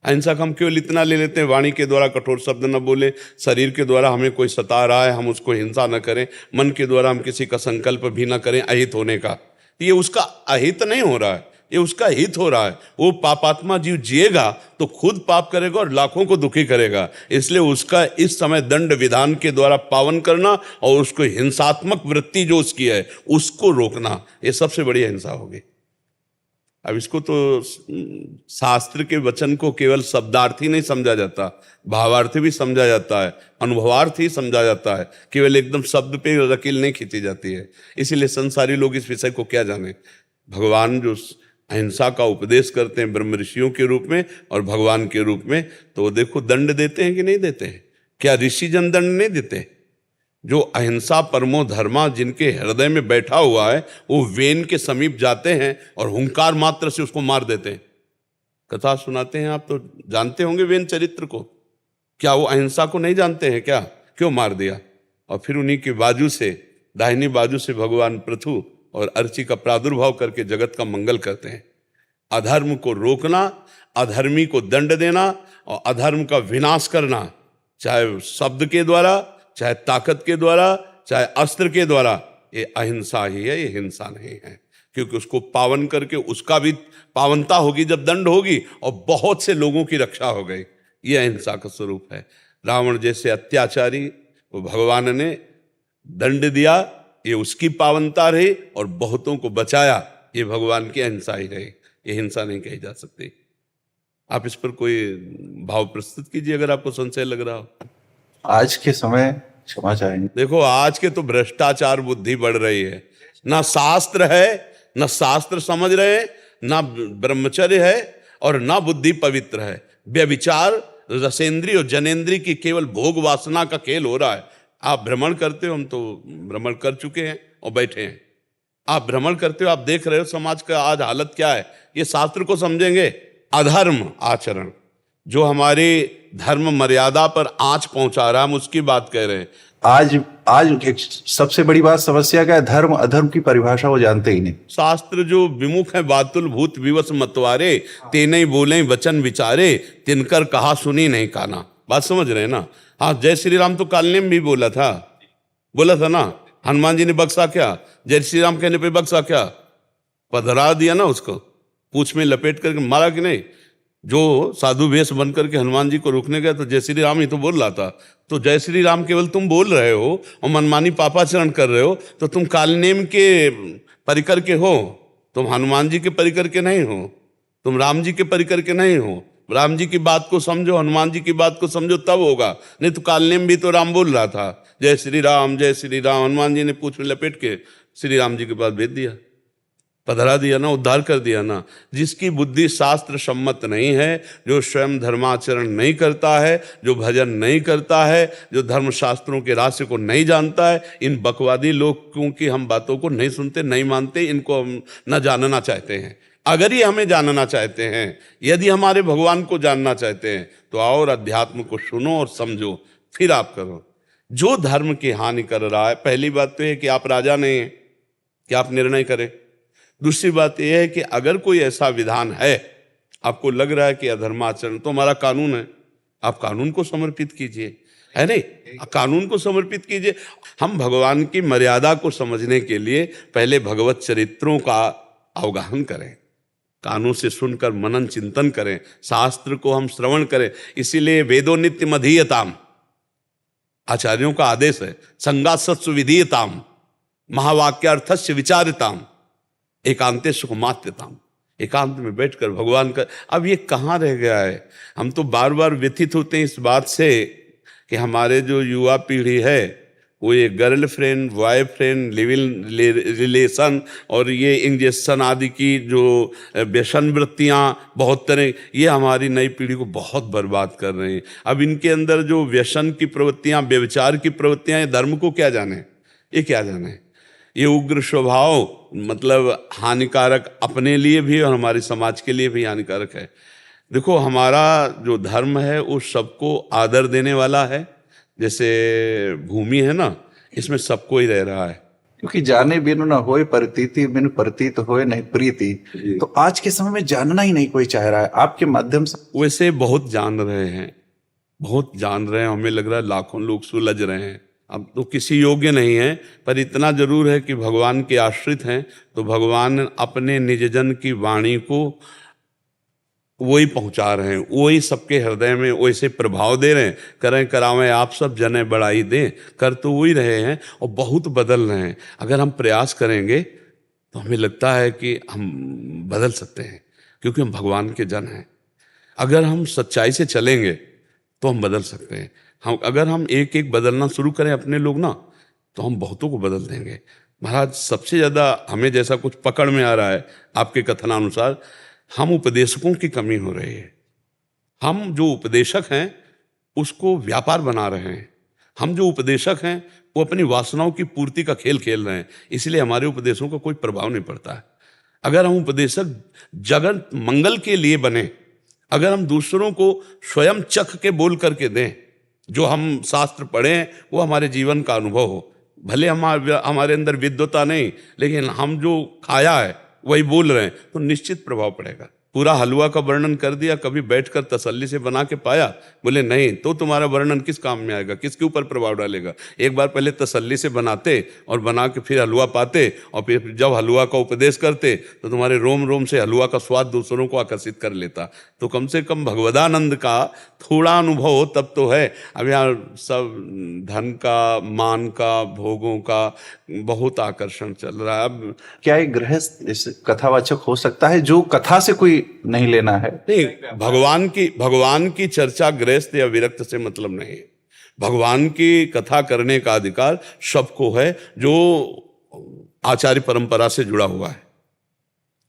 अहिंसा को हम केवल इतना ले लेते हैं, वाणी के द्वारा कठोर शब्द न बोले, शरीर के द्वारा हमें कोई सता रहा है हम उसको हिंसा न करें, मन के द्वारा हम किसी का संकल्प भी न करें अहित होने का। ये उसका अहित नहीं हो रहा है, ये उसका हित हो रहा है। वो पापात्मा जीव जिएगा तो खुद पाप करेगा और लाखों को दुखी करेगा। इसलिए उसका इस समय दंड विधान के द्वारा पावन करना और उसको हिंसात्मक वृत्ति जो उसकी है उसको रोकना, ये सबसे बड़ी हिंसा होगी। अब इसको तो शास्त्र के वचन को केवल शब्दार्थी नहीं समझा जाता, भावार्थी भी समझा जाता है, अनुभवार्थी समझा जाता है, केवल एकदम शब्द पे लकीर नहीं खींची जाती है। इसीलिए संसारी लोग इस विषय को क्या जाने। भगवान जो अहिंसा का उपदेश करते हैं ब्रह्म ऋषियों के रूप में और भगवान के रूप में, तो देखो दंड देते हैं कि नहीं देते हैं? क्या ऋषि जन दंड नहीं देते? जो अहिंसा परमो धर्मा जिनके हृदय में बैठा हुआ है वो वेन के समीप जाते हैं और हुंकार मात्र से उसको मार देते हैं। कथा सुनाते हैं, आप तो जानते होंगे वेन चरित्र को। क्या वो अहिंसा को नहीं जानते हैं क्या? क्यों मार दिया? और फिर उन्हीं की बाजू से, दाहिनी बाजू से भगवान पृथु और अर्ची का प्रादुर्भाव करके जगत का मंगल करते हैं। अधर्म को रोकना, अधर्मी को दंड देना और अधर्म का विनाश करना, चाहे शब्द के द्वारा, चाहे ताकत के द्वारा, चाहे अस्त्र के द्वारा, ये अहिंसा ही है, ये हिंसा नहीं है। क्योंकि उसको पावन करके उसका भी पावनता होगी जब दंड होगी और बहुत से लोगों की रक्षा हो गई। ये अहिंसा का स्वरूप है। रावण जैसे अत्याचारी वो भगवान ने दंड दिया, ये उसकी पावनता रही, और बहुतों को बचाया, ये भगवान की अहिंसा ही रही। ये हिंसा नहीं कही जा सकती। आप इस पर कोई भाव प्रस्तुत कीजिए अगर आपको संशय लग रहा हो। आज के समय क्षमा चाहेंगे। देखो आज के तो भ्रष्टाचार बुद्धि बढ़ रही है, ना शास्त्र है, ना शास्त्र समझ रहे हैं, ना ब्रह्मचर्य है और ना बुद्धि पवित्र है। व्यभिचार, रसेंद्री और जनेंद्री की केवल भोग वासना का खेल हो रहा है। आप भ्रमण करते हो, हम तो भ्रमण कर चुके हैं और बैठे हैं। आप भ्रमण करते हो, आप देख रहे हो समाज का आज हालत क्या है। ये शास्त्र को समझेंगे। अधर्म आचरण जो हमारी धर्म मर्यादा पर आंच पहुंचा रहा है, हम उसकी बात कह रहे हैं। आज एक सबसे बड़ी बात समस्या क्या है? धर्म अधर्म की परिभाषा वो जानते ही नहीं। शास्त्र जो विमुख है बातुल भूत विवश मतवारे, तेने बोले वचन विचारे, तिनकर कहा सुनी नहीं काना। बात समझ रहे हैं ना? हाँ, जय श्री राम तो कालने में भी बोला था ना। हनुमान जी ने बख्शा क्या? जय श्री राम कहने पे बख्शा क्या? पधरा दिया ना उसको, पूंछ में लपेट करके मारा कि नहीं? जो साधु वेश बन करके हनुमान जी को रोकने गया तो जय श्री राम ही तो बोल रहा था। तो जय श्री राम केवल तुम बोल रहे हो और मनमानी पापाचरण कर रहे हो, तो तुम कालनेम के परिकर के हो, तुम हनुमान जी के परिकर के नहीं हो, तुम राम जी के परिकर के नहीं हो। राम जी की बात को समझो, हनुमान जी की बात को समझो, तब होगा। नहीं तो कालनेम भी तो राम बोल रहा था, जय श्री राम जय श्री राम। हनुमान जी ने पूंछ में लपेट के श्री राम जी के पास भेज दिया, पधरा दिया ना, उद्धार कर दिया ना। जिसकी बुद्धि शास्त्र सम्मत नहीं है, जो स्वयं धर्माचरण नहीं करता है, जो भजन नहीं करता है, जो धर्म शास्त्रों के रहस्य को नहीं जानता है, इन बकवादी लोग क्योंकि हम बातों को नहीं सुनते, नहीं मानते, इनको हम न जानना चाहते हैं। अगर ये हमें जानना चाहते हैं, यदि हमारे भगवान को जानना चाहते हैं, तो आओ और अध्यात्म को सुनो और समझो, फिर आप करो। जो धर्म की हानि कर रहा है, पहली बात तो है कि आप राजा नहीं हैं कि आप निर्णय करें। दूसरी बात यह है कि अगर कोई ऐसा विधान है, आपको लग रहा है कि अधर्माचरण, तो हमारा कानून है, आप कानून को समर्पित कीजिए, है नहीं? कानून को समर्पित कीजिए। हम भगवान की मर्यादा को समझने के लिए पहले भगवत चरित्रों का अवगाहन करें, कानों से सुनकर मनन चिंतन करें, शास्त्र को हम श्रवण करें। इसीलिए वेदो नित्य मधीयताम, आचार्यों का आदेश है, संगासत्सु विधीयताम, महावाक्यार्थस्य विचारिताम, एकांते सुखमात्यताम। एकांत में बैठकर भगवान का। अब ये कहाँ रह गया है? हम तो बार बार व्यथित होते हैं इस बात से कि हमारे जो युवा पीढ़ी है वो ये girlfriend, boyfriend, live in relation और ये इंजेक्शन आदि की जो व्यसन वृत्तियाँ बहुत तरह, ये हमारी नई पीढ़ी को बहुत बर्बाद कर रहे हैं। अब इनके अंदर जो व्यसन की प्रवृत्तियाँ, व्यभिचार की प्रवृत्तियाँ, ये धर्म को क्या जाने, ये क्या जाने। ये उग्र स्वभाव मतलब हानिकारक अपने लिए भी और हमारे समाज के लिए भी हानिकारक है। देखो, हमारा जो धर्म है वो सबको आदर देने वाला है। जैसे भूमि है ना, इसमें सबको ही रह रहा है। क्योंकि जाने बिनु न होए प्रतीति, बिनु प्रतीत होए नहीं प्रीति। तो आज के समय में जानना ही नहीं कोई चाह रहा है। आपके माध्यम से वैसे बहुत जान रहे हैं, बहुत जान रहे हैं। हमें लग रहा है लाखों लोग सुलझ रहे हैं। अब तो किसी योग्य नहीं है, पर इतना जरूर है कि भगवान के आश्रित हैं, तो भगवान अपने निजजन की वाणी को वही पहुंचा रहे हैं, वही सबके हृदय में वैसे प्रभाव दे रहे हैं। करें करावें आप सब जने बढ़ाई दें, कर तो वही रहे हैं और बहुत बदल रहे हैं। अगर हम प्रयास करेंगे तो हमें लगता है कि हम बदल सकते हैं, क्योंकि हम भगवान के जन हैं। अगर हम सच्चाई से चलेंगे तो हम बदल सकते हैं। अगर हम एक एक बदलना शुरू करें अपने लोग ना, तो हम बहुतों को बदल देंगे। महाराज, सबसे ज़्यादा हमें जैसा कुछ पकड़ में आ रहा है आपके कथनानुसार, हम उपदेशकों की कमी हो रही है। हम जो उपदेशक हैं उसको व्यापार बना रहे हैं। हम जो उपदेशक हैं वो अपनी वासनाओं की पूर्ति का खेल खेल रहे हैं, इसलिए हमारे उपदेशों का कोई प्रभाव नहीं पड़ता है। अगर हम उपदेशक जगत मंगल के लिए बने, अगर हम दूसरों को स्वयं चख के बोल करके दें, जो हम शास्त्र पढ़े हैं वो हमारे जीवन का अनुभव हो, भले हमारे अंदर विद्वता नहीं, लेकिन हम जो खाया है वही बोल रहे हैं, तो निश्चित प्रभाव पड़ेगा। पूरा हलवा का वर्णन कर दिया, कभी बैठकर तसल्ली से बना के पाया? बोले नहीं, तो तुम्हारा वर्णन किस काम में आएगा, किसके ऊपर प्रभाव डालेगा? एक बार पहले तसल्ली से बनाते और बना के फिर हलवा पाते, और फिर जब हलवा का उपदेश करते तो तुम्हारे रोम रोम से हलवा का स्वाद दूसरों को आकर्षित कर लेता। तो कम से कम भगवदानंद का थोड़ा अनुभव हो तब तो है। अब यहाँ सब धन का, मान का, भोगों का बहुत आकर्षण चल रहा है। अब क्या एक गृहस्थ इस कथावाचक हो सकता है जो कथा से कोई नहीं लेना है? नहीं, भगवान की चर्चा गृहस्थ या विरक्त से मतलब नहीं है। भगवान की कथा करने का अधिकार सबको है जो आचार्य परंपरा से जुड़ा हुआ है।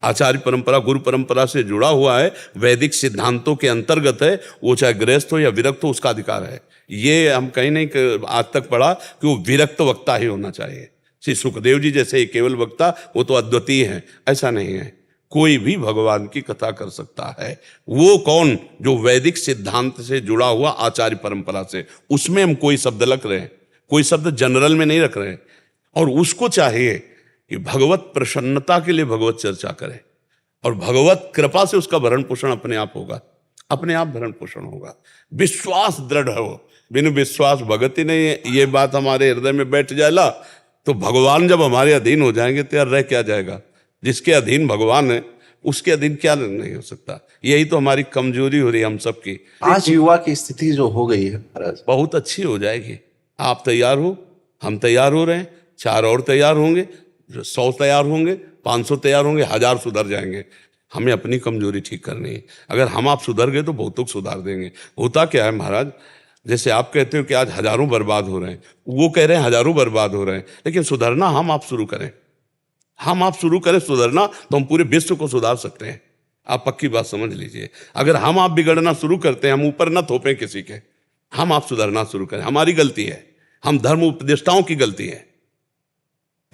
आचार्य परंपरा, गुरु परंपरा से जुड़ा हुआ है, वैदिक सिद्धांतों के अंतर्गत है, वो चाहे गृहस्थ हो या विरक्त हो, उसका अधिकार है। ये हम कहीं नहीं आज तक पढ़ा कि वो विरक्त वक्ता ही होना चाहिए। श्री सुखदेव जी जैसे केवल वक्ता, वो तो अद्वितीय हैं, ऐसा नहीं है। कोई भी भगवान की कथा कर सकता है। वो कौन? जो वैदिक सिद्धांत से जुड़ा हुआ, आचार्य परंपरा से, उसमें हम कोई शब्द लग रहे हैं, कोई शब्द जनरल में नहीं रख रहे हैं। और उसको चाहिए कि भगवत प्रसन्नता के लिए भगवत चर्चा करे, और भगवत कृपा से उसका भरण पोषण अपने आप होगा, अपने आप भरण पोषण होगा। विश्वास दृढ़ हो, बिनु विश्वास भगत ही नहीं है। ये बात हमारे हृदय में बैठ जाएगा तो भगवान जब हमारे अधीन हो जाएंगे तो यार रह क्या जाएगा? जिसके अधीन भगवान है उसके अधीन क्या नहीं हो सकता। यही तो हमारी कमजोरी हो रही है हम सबकी। आज युवा की स्थिति जो हो गई है महाराज, बहुत अच्छी हो जाएगी। आप तैयार हो, हम तैयार हो रहे हैं, 4 और तैयार होंगे, 100 तैयार होंगे, 500 तैयार होंगे, 1000 सुधर जाएंगे। हमें अपनी कमजोरी ठीक करनी है। अगर हम आप सुधर गए तो बहुतों को सुधार देंगे। होता क्या है महाराज, जैसे आप कहते हो कि आज हजारों बर्बाद हो रहे हैं, वो कह रहे हैं हजारों बर्बाद हो रहे हैं, लेकिन सुधरना हम आप शुरू करें, हम आप शुरू करें सुधरना, तो हम पूरे विश्व को सुधार सकते हैं। आप पक्की बात समझ लीजिए। अगर हम आप बिगड़ना शुरू करते हैं, हम ऊपर न थोपें किसी के, हम आप सुधरना शुरू करें, हमारी गलती है, हम धर्म उपदेष्टाओं की गलती है,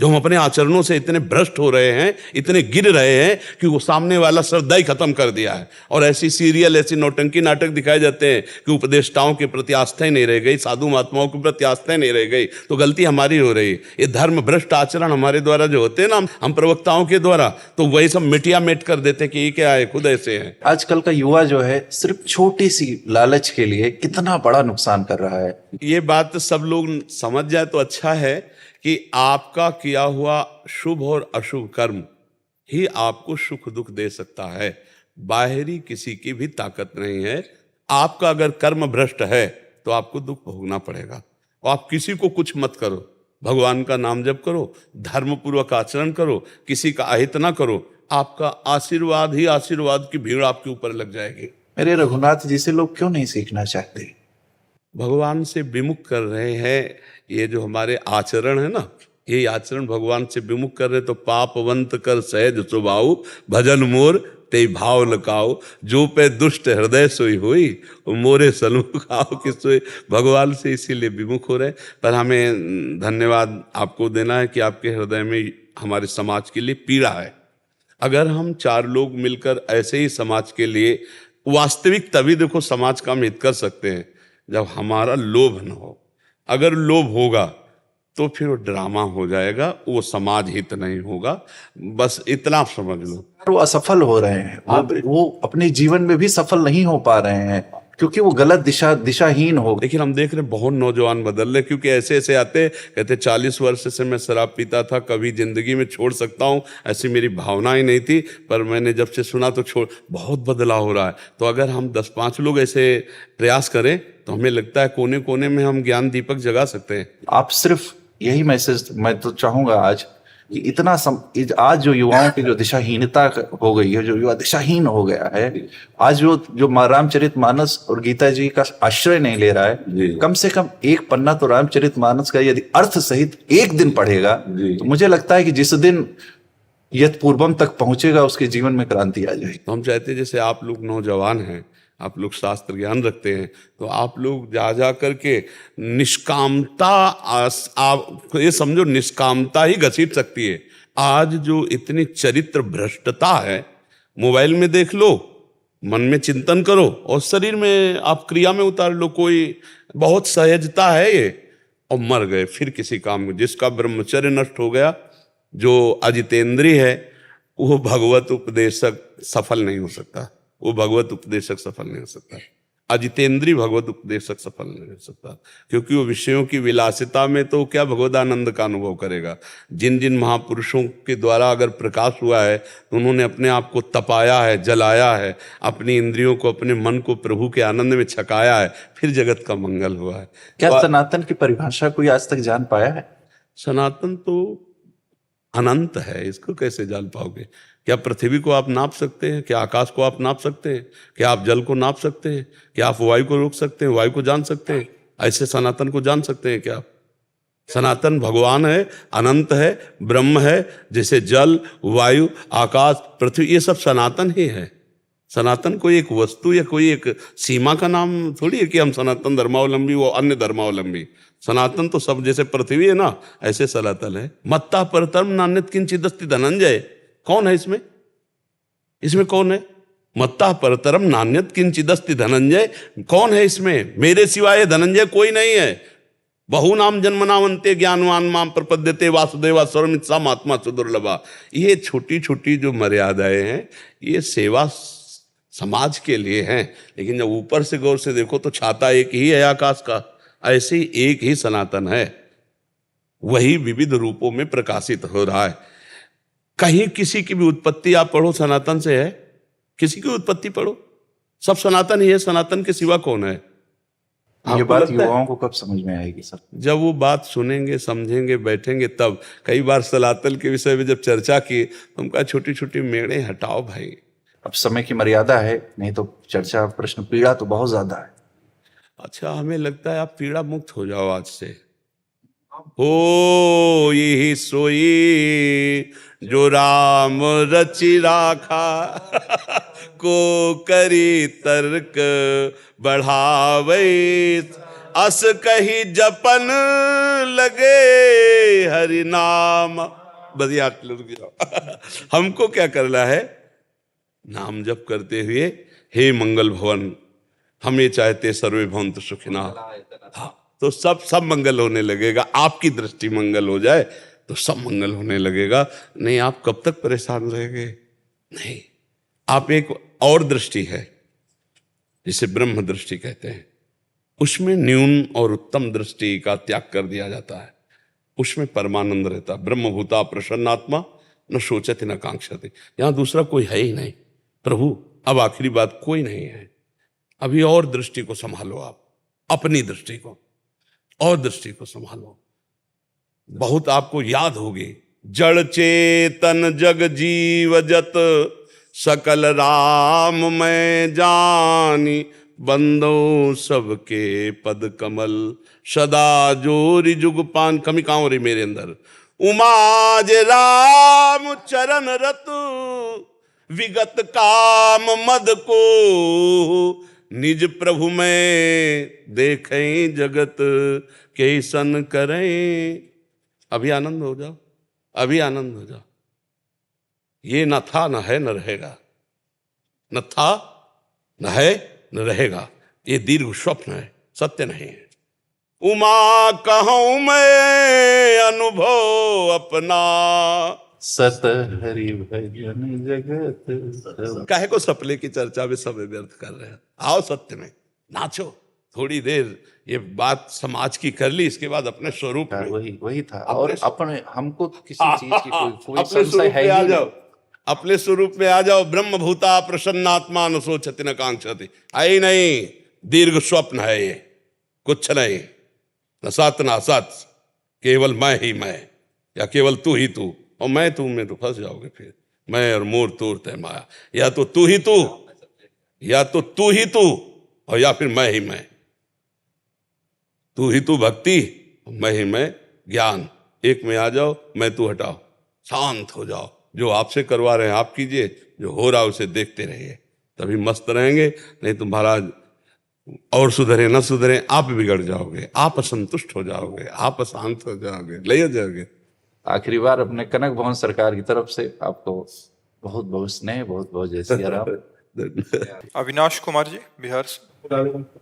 जो हम अपने आचरणों से इतने भ्रष्ट हो रहे हैं, इतने गिर रहे हैं कि वो सामने वाला श्रद्धा ही खत्म कर दिया है। और ऐसी सीरियल, ऐसी नौटंकी नाटक दिखाए जाते हैं कि उपदेष्टाओं के प्रति आस्था ही नहीं रह गई, साधु महात्माओं के प्रति आस्था ही नहीं रह गई, तो गलती हमारी हो रही है। ये धर्म भ्रष्ट आचरण हमारे द्वारा जो होते हैं ना, हम प्रवक्ताओं के द्वारा, तो वही सब मिटिया मेट कर देते हैं कि ये क्या है, खुद ऐसे हैं। आजकल का युवा जो है सिर्फ छोटी सी लालच के लिए कितना बड़ा नुकसान कर रहा है। ये बात सब लोग समझ जाए तो अच्छा है कि आपका किया हुआ शुभ और अशुभ कर्म ही आपको सुख दुख दे सकता है। बाहरी किसी की भी ताकत नहीं है। आपका अगर कर्म भ्रष्ट है तो आपको दुख भोगना पड़ेगा। और आप किसी को कुछ मत करो, भगवान का नाम जप करो, धर्म पूर्वक आचरण करो, किसी का अहित ना करो, आपका आशीर्वाद ही आशीर्वाद की भीड़ आपके ऊपर लग जाएगी। मेरे रघुनाथ जी से लोग क्यों नहीं सीखना चाहते? भगवान से विमुख कर रहे हैं। ये जो हमारे आचरण है ना, ये आचरण भगवान से विमुख कर रहे, तो पापवंत कर सहज स्वभाव, भजन मोर ते भाव लकाओ, जो पे दुष्ट हृदय सोई हुई, मोरे सन्मुख आओ कि सोई। भगवान से इसीलिए विमुख हो रहे। पर हमें धन्यवाद आपको देना है कि आपके हृदय में हमारे समाज के लिए पीड़ा है। अगर हम 4 लोग मिलकर ऐसे ही समाज के लिए, वास्तविक तभी देखो समाज का हम हित कर सकते हैं जब हमारा लोभ न हो। अगर लोभ होगा तो फिर वो ड्रामा हो जाएगा, वो समाज हित नहीं होगा। बस इतना समझ लो। वो असफल हो रहे हैं, वो अपने जीवन में भी सफल नहीं हो पा रहे हैं क्योंकि वो गलत दिशाहीन हो। लेकिन हम देख रहे हैं बहुत नौजवान बदल रहे, क्योंकि ऐसे ऐसे आते कहते 40 वर्ष से मैं शराब पीता था, कभी जिंदगी में छोड़ सकता हूँ, ऐसी मेरी भावना ही नहीं थी, पर मैंने जब से सुना तो छोड़, बहुत बदलाव हो रहा है। तो अगर हम 10-5 लोग ऐसे प्रयास करें तो हमें लगता है कोने कोने में हम ज्ञान दीपक जगा सकते हैं। आप सिर्फ यही मैसेज मैं तो चाहूंगा आज कि आज जो युवाओं की जो दिशाहीनता हो गई है, जो युवा दिशाहीन हो गया है, आज जो रामचरितमानस और गीता जी का आश्रय नहीं ले रहा है, कम से कम एक पन्ना तो रामचरितमानस का यदि अर्थ सहित एक दिन पढ़ेगा तो मुझे लगता है कि जिस दिन यत पूर्वम तक पहुंचेगा उसके जीवन में क्रांति आ जाएगी। तो हम चाहते हैं जैसे आप लोग नौजवान हैं, आप लोग शास्त्र ज्ञान रखते हैं, तो आप लोग जा करके निष्कामता, आप ये समझो निष्कामता ही घसीट सकती है। आज जो इतनी चरित्र भ्रष्टता है, मोबाइल में देख लो, मन में चिंतन करो और शरीर में आप क्रिया में उतार लो। कोई बहुत सहजता है ये, और मर गए फिर किसी काम में। जिसका ब्रह्मचर्य नष्ट हो गया, जो अजितेंद्रिय है, वो भगवत उपदेशक सफल नहीं हो सकता। वो भगवत उपदेशक सफल नहीं हो सकता। अजितेंद्रिय भगवत उपदेशक सफल नहीं हो सकता, क्योंकि वो विषयों की विलासिता में तो क्या भगवदानंद का अनुभव करेगा। जिन जिन महापुरुषों के द्वारा अगर प्रकाश हुआ है तो उन्होंने अपने आप को तपाया है, जलाया है, अपनी इंद्रियों को, अपने मन को प्रभु के आनंद में छकाया है, फिर जगत का मंगल हुआ है। क्या सनातन की परिभाषा कोई आज तक जान पाया है? सनातन तो अनंत है, इसको कैसे जान पाओगे? क्या पृथ्वी को आप नाप सकते हैं? क्या आकाश को आप नाप सकते हैं? क्या आप जल को नाप सकते हैं? क्या आप वायु को रोक सकते हैं, वायु को जान सकते हैं? ऐसे सनातन को जान सकते हैं क्या आप? सनातन भगवान है, अनंत है, ब्रह्म है। जैसे जल, वायु, आकाश, पृथ्वी, ये सब सनातन ही है। सनातन कोई एक वस्तु या कोई एक सीमा का नाम थोड़ी है कि हम सनातन धर्मावलंबी, वो अन्य धर्मावलंबी। सनातन तो सब, जैसे पृथ्वी है ना, ऐसे सनातन है। मत्ता परतरम नान्यत् किंचिदस्ति धनंजय। कौन है इसमें? इसमें कौन है? मत्ता परतरम नान्यत् किंचिदस्ति धनंजय। कौन है इसमें? मेरे सिवाय धनंजय कोई नहीं है। बहुनाम जन्मनावन्ते ज्ञानवान माम प्रपद्यते वासुदेवा सर्वमित्साम आत्मा सुदुर्लभा। ये छोटी छोटी जो मर्यादाएं हैं, ये सेवा समाज के लिए हैं। लेकिन जब ऊपर से गौर से देखो तो छाता एक ही है आकाश का, ऐसे ही एक ही सनातन है, वही विविध रूपों में प्रकाशित हो रहा है। कहीं किसी की भी उत्पत्ति आप पढ़ो सनातन से है, किसी की उत्पत्ति पढ़ो, सब सनातन ही है। सनातन के सिवा कौन है? ये बात युवाओं को कब समझ में आएगी सर? जब वो बात सुनेंगे, समझेंगे, बैठेंगे तब। कई बार सनातन के विषय में जब चर्चा की तो हम कहा छोटी छोटी मेड़े हटाओ भाई, अब समय की मर्यादा है, नहीं तो चर्चा, प्रश्न, पीड़ा तो बहुत ज्यादा है। अच्छा, हमें लगता है आप पीड़ा मुक्त हो जाओ आज से। हो यही सोई जो राम रचि राखा, को करी तर्क बढ़ावे, अस कही जपन लगे हरि नाम। बढ़िया, हमको क्या करना है? नाम जप करते हुए हे मंगल भवन, हम ये चाहते सर्वे भवन्तु सुखिनः। हाँ, तो सब मंगल होने लगेगा। आपकी दृष्टि मंगल हो जाए तो सब मंगल होने लगेगा। नहीं, आप कब तक परेशान रहेंगे? नहीं, आप एक और दृष्टि है जिसे ब्रह्म दृष्टि कहते हैं, उसमें न्यून और उत्तम दृष्टि का त्याग कर दिया जाता है। उसमें परमानंद रहता। ब्रह्मभूता प्रसन्नात्मा न सोचति न कांक्षति। यहां दूसरा कोई है ही नहीं। प्रभु, अब आखिरी बात, कोई नहीं है। अभी और दृष्टि को संभालो, आप अपनी दृष्टि को और दृष्टि को संभालो। बहुत आपको याद होगी जड़ चेतन जग जीव जत सकल राम मैं जानी, बंदो सबके पद कमल सदा जोरि जुग पान। कमी कहाँ हो रही मेरे अंदर? उमाज राम चरण रत विगत काम मद को, निज प्रभु में देखें जगत कैसन करें। अभी आनंद हो जाओ, अभी आनंद हो जाओ। ये न था न है न रहेगा, न था न है न रहेगा। ये दीर्घ स्वप्न है, सत्य नहीं है। उमा कहूं मैं अनुभव अपना, सत हरि भजन जगत। काहे को सपने की चर्चा में समय व्यर्थ कर रहे हैं? आओ सत्य में नाचो थोड़ी देर। ये बात समाज की कर ली, इसके बाद अपने स्वरूप में। वही था। और अपने हमको किसी चीज की कोई अपने संशय स्वरूप है में आ ही जाओ, नहीं। अपने स्वरूप में आ जाओ। ब्रह्म भूता प्रसन्नात्मा न सोचति न कांक्षति। आई नहीं, दीर्घ स्वप्न है ये, कुछ नहीं। न सत न असत, केवल मैं ही मैं, या केवल तू ही तू। और मैं तू में तो फंस जाओगे फिर। मैं और मोर तूर तय माया। या तो तू ही तू, या तो तू ही तू, और या फिर मैं ही मैं। तू ही तू भक्ति, मैं ही मैं ज्ञान। एक में आ जाओ, मैं तू हटाओ, शांत हो जाओ। जो आपसे करवा रहे हैं आप कीजिए, जो हो रहा है उसे देखते रहिए, तभी मस्त रहेंगे। नहीं तो महाराज और सुधरे न सुधरे आप बिगड़ जाओगे, आप असंतुष्ट हो जाओगे, आप अशांत हो जाओगे, ले जाओगे। आखिरी बार अपने कनक भवन सरकार की तरफ से आपको बहुत बहुत स्नेह, बहुत बहुत जय सिया राम। अविनाश कुमार जी बिहार से।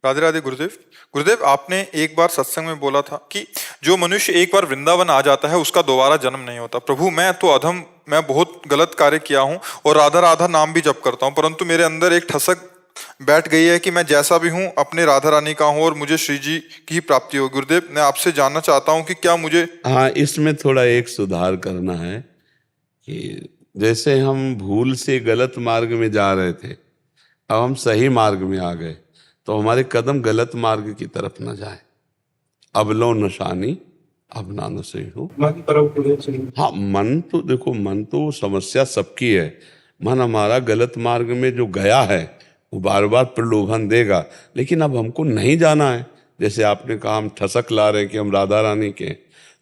राधे राधे गुरुदेव। गुरुदेव, आपने एक बार सत्संग में बोला था कि जो मनुष्य एक बार वृंदावन आ जाता है उसका दोबारा जन्म नहीं होता। प्रभु, मैं तो अधम, मैं बहुत गलत कार्य किया हूँ और राधा राधा नाम भी जप करता हूँ, परंतु मेरे अंदर एक ठसक बैठ गई है कि मैं जैसा भी हूँ अपने राधा रानी का हूँ और मुझे श्री जी की ही प्राप्ति हो। गुरुदेव, मैं आपसे जानना चाहता हूँ कि क्या मुझे। हाँ, इसमें थोड़ा एक सुधार करना है कि जैसे हम भूल से गलत मार्ग में जा रहे थे, अब हम सही मार्ग में आ गए, तो हमारे कदम गलत मार्ग की तरफ न जाए। अब लो नशानी अब ना नशे हो। हाँ, मन तो देखो, मन तो समस्या सबकी है। मन हमारा गलत मार्ग में जो गया है वो बार बार प्रलोभन देगा, लेकिन अब हमको नहीं जाना है। जैसे आपने कहा हम ठसक ला रहे हैं कि हम राधा रानी के,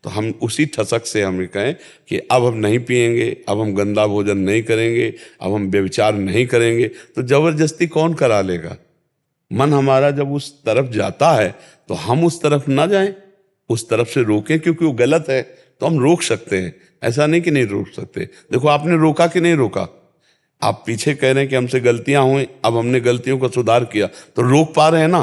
तो हम उसी ठसक से हमें कहें कि अब हम नहीं पिएंगे, अब हम गंदा भोजन नहीं करेंगे, अब हम व्यभिचार नहीं करेंगे। तो जबरदस्ती कौन करा लेगा? मन हमारा जब उस तरफ जाता है तो हम उस तरफ ना जाएं, उस तरफ से रोकें, क्योंकि वो गलत है तो हम रोक सकते हैं। ऐसा नहीं कि नहीं रोक सकते। देखो, आपने रोका कि नहीं रोका? आप पीछे कह रहे हैं कि हमसे गलतियां हुई, अब हमने गलतियों का सुधार किया, तो रोक पा रहे हैं ना।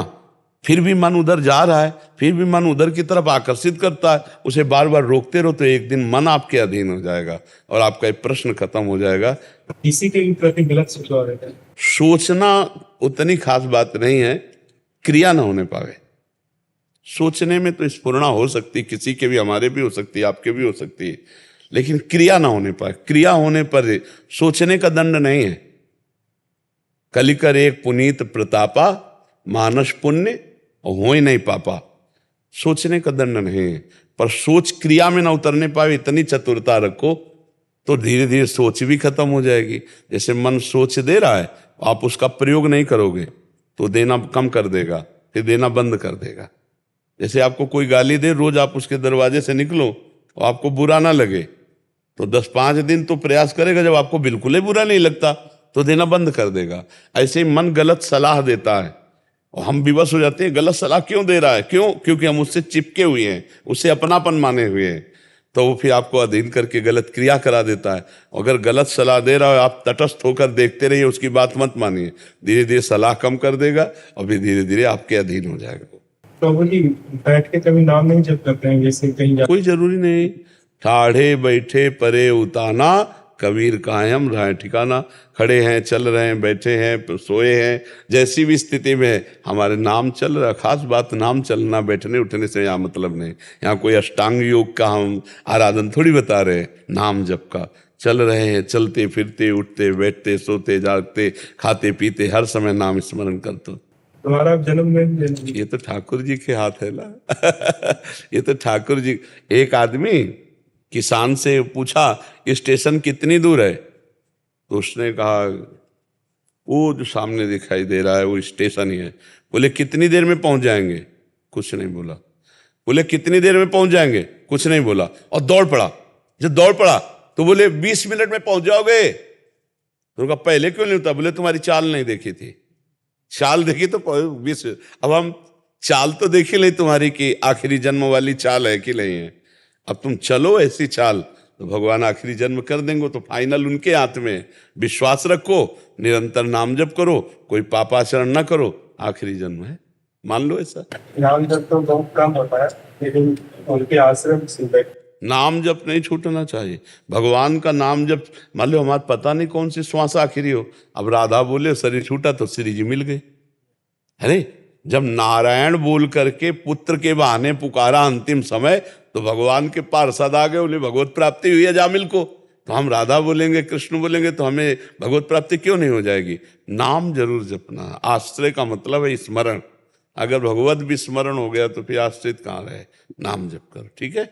फिर भी मन उधर जा रहा है, फिर भी मन उधर की तरफ आकर्षित करता है, उसे बार बार रोकते रहो तो एक दिन मन आपके अधीन हो जाएगा और आपका एक प्रश्न खत्म हो जाएगा। किसी के प्रति गलत सोच रहे हैं। सोचना उतनी खास बात नहीं है, क्रिया ना होने पावे। सोचने में तो स्फुरणा हो सकती, किसी के भी, हमारे भी हो सकती है, आपके भी हो सकती है, लेकिन क्रिया ना होने पाए। क्रिया होने पर सोचने का दंड नहीं है। कलिकर एक पुनीत प्रतापा, मानस पुण्य और हो ही नहीं पापा। सोचने का दंड नहीं है, पर सोच क्रिया में ना उतरने पाए, इतनी चतुरता रखो तो धीरे धीरे सोच भी खत्म हो जाएगी। जैसे मन सोच दे रहा है, आप उसका प्रयोग नहीं करोगे तो देना कम कर देगा, फिर देना बंद कर देगा। जैसे आपको कोई गाली दे, रोज आप उसके दरवाजे से निकलो और आपको बुरा ना लगे तो 10-5 दिन तो प्रयास करेगा, जब आपको बिल्कुल ही बुरा नहीं लगता तो देना बंद कर देगा। ऐसे ही मन गलत सलाह देता है और हम विवश हो जाते हैं, गलत सलाह क्यों दे रहा है? क्यों? क्योंकि हम उससे चिपके हुए हैं, उससे अपनापन माने हुए हैं, तो वो फिर आपको अधीन करके गलत क्रिया करा देता है। अगर गलत सलाह दे रहा हो, आप तटस्थ होकर देखते रहिए, उसकी बात मत मानिए, धीरे धीरे सलाह कम कर देगा और फिर धीरे धीरे आपके अधीन हो जाएगा। प्रभु जी, बैठ के कभी नाम नहीं जप करते हैं जैसे कहीं कोई जरूरी नहीं। ठाढ़े बैठे परे उताना, कबीर कायम रहा ठिकाना। खड़े हैं, चल रहे हैं, बैठे हैं, सोए हैं, जैसी भी स्थिति में हमारे नाम चल रहा। खास बात नाम चलना, बैठने उठने से यहाँ मतलब नहीं। यहाँ कोई अष्टांग योग का हम आराधन थोड़ी बता रहे हैं, नाम जप का। चल रहे हैं, चलते फिरते, उठते बैठते, सोते जागते, खाते पीते, हर समय नाम स्मरण करते। तुम्हारा जन्म में ये तो ठाकुर जी के हाथ है ना। ये तो ठाकुर जी। एक आदमी किसान से पूछा ये स्टेशन कितनी दूर है, तो उसने कहा वो जो सामने दिखाई दे रहा है वो स्टेशन ही है। बोले कितनी देर में पहुंच जाएंगे, कुछ नहीं बोला। बोले कितनी देर में पहुंच जाएंगे, कुछ नहीं बोला, और दौड़ पड़ा। जब दौड़ पड़ा तो बोले 20 मिनट में पहुंच जाओगे। तो कहा पहले क्यों नहीं होता, बोले तुम्हारी चाल नहीं देखी थी, चाल देखी तो 20। अब हम चाल तो देखी नहीं तुम्हारी कि आखिरी जन्म वाली चाल है कि नहीं है, अब तुम चलो ऐसी चाल तो भगवान आखिरी जन्म कर देंगे। तो फाइनल उनके हाथ में, विश्वास रखो, निरंतर नाम जप करो, कोई पापाचरण ना करो, आखिरी जन्म है, मान लो ऐसा। नाम जब तो बहुत कम होता है, लेकिन उनके आश्रम से नाम जप नहीं छूटना चाहिए, भगवान का नाम जप। मान लो हमारा पता नहीं कौन सी श्वास आखिरी हो, अब राधा बोले शरीर छूटा तो श्री जी मिल गए। अरे जब नारायण बोल करके पुत्र के बहाने पुकारा अंतिम समय, तो भगवान के पार्षद आ गए, बोले भगवत प्राप्ति हुई है जामिल को। तो हम राधा बोलेंगे, कृष्ण बोलेंगे, तो हमें भगवत प्राप्ति क्यों नहीं हो जाएगी। नाम जरूर जपना। आश्रय का मतलब है स्मरण, अगर भगवत विस्मरण हो गया तो फिर आश्रित कहाँ रहे। नाम जप करो, ठीक है।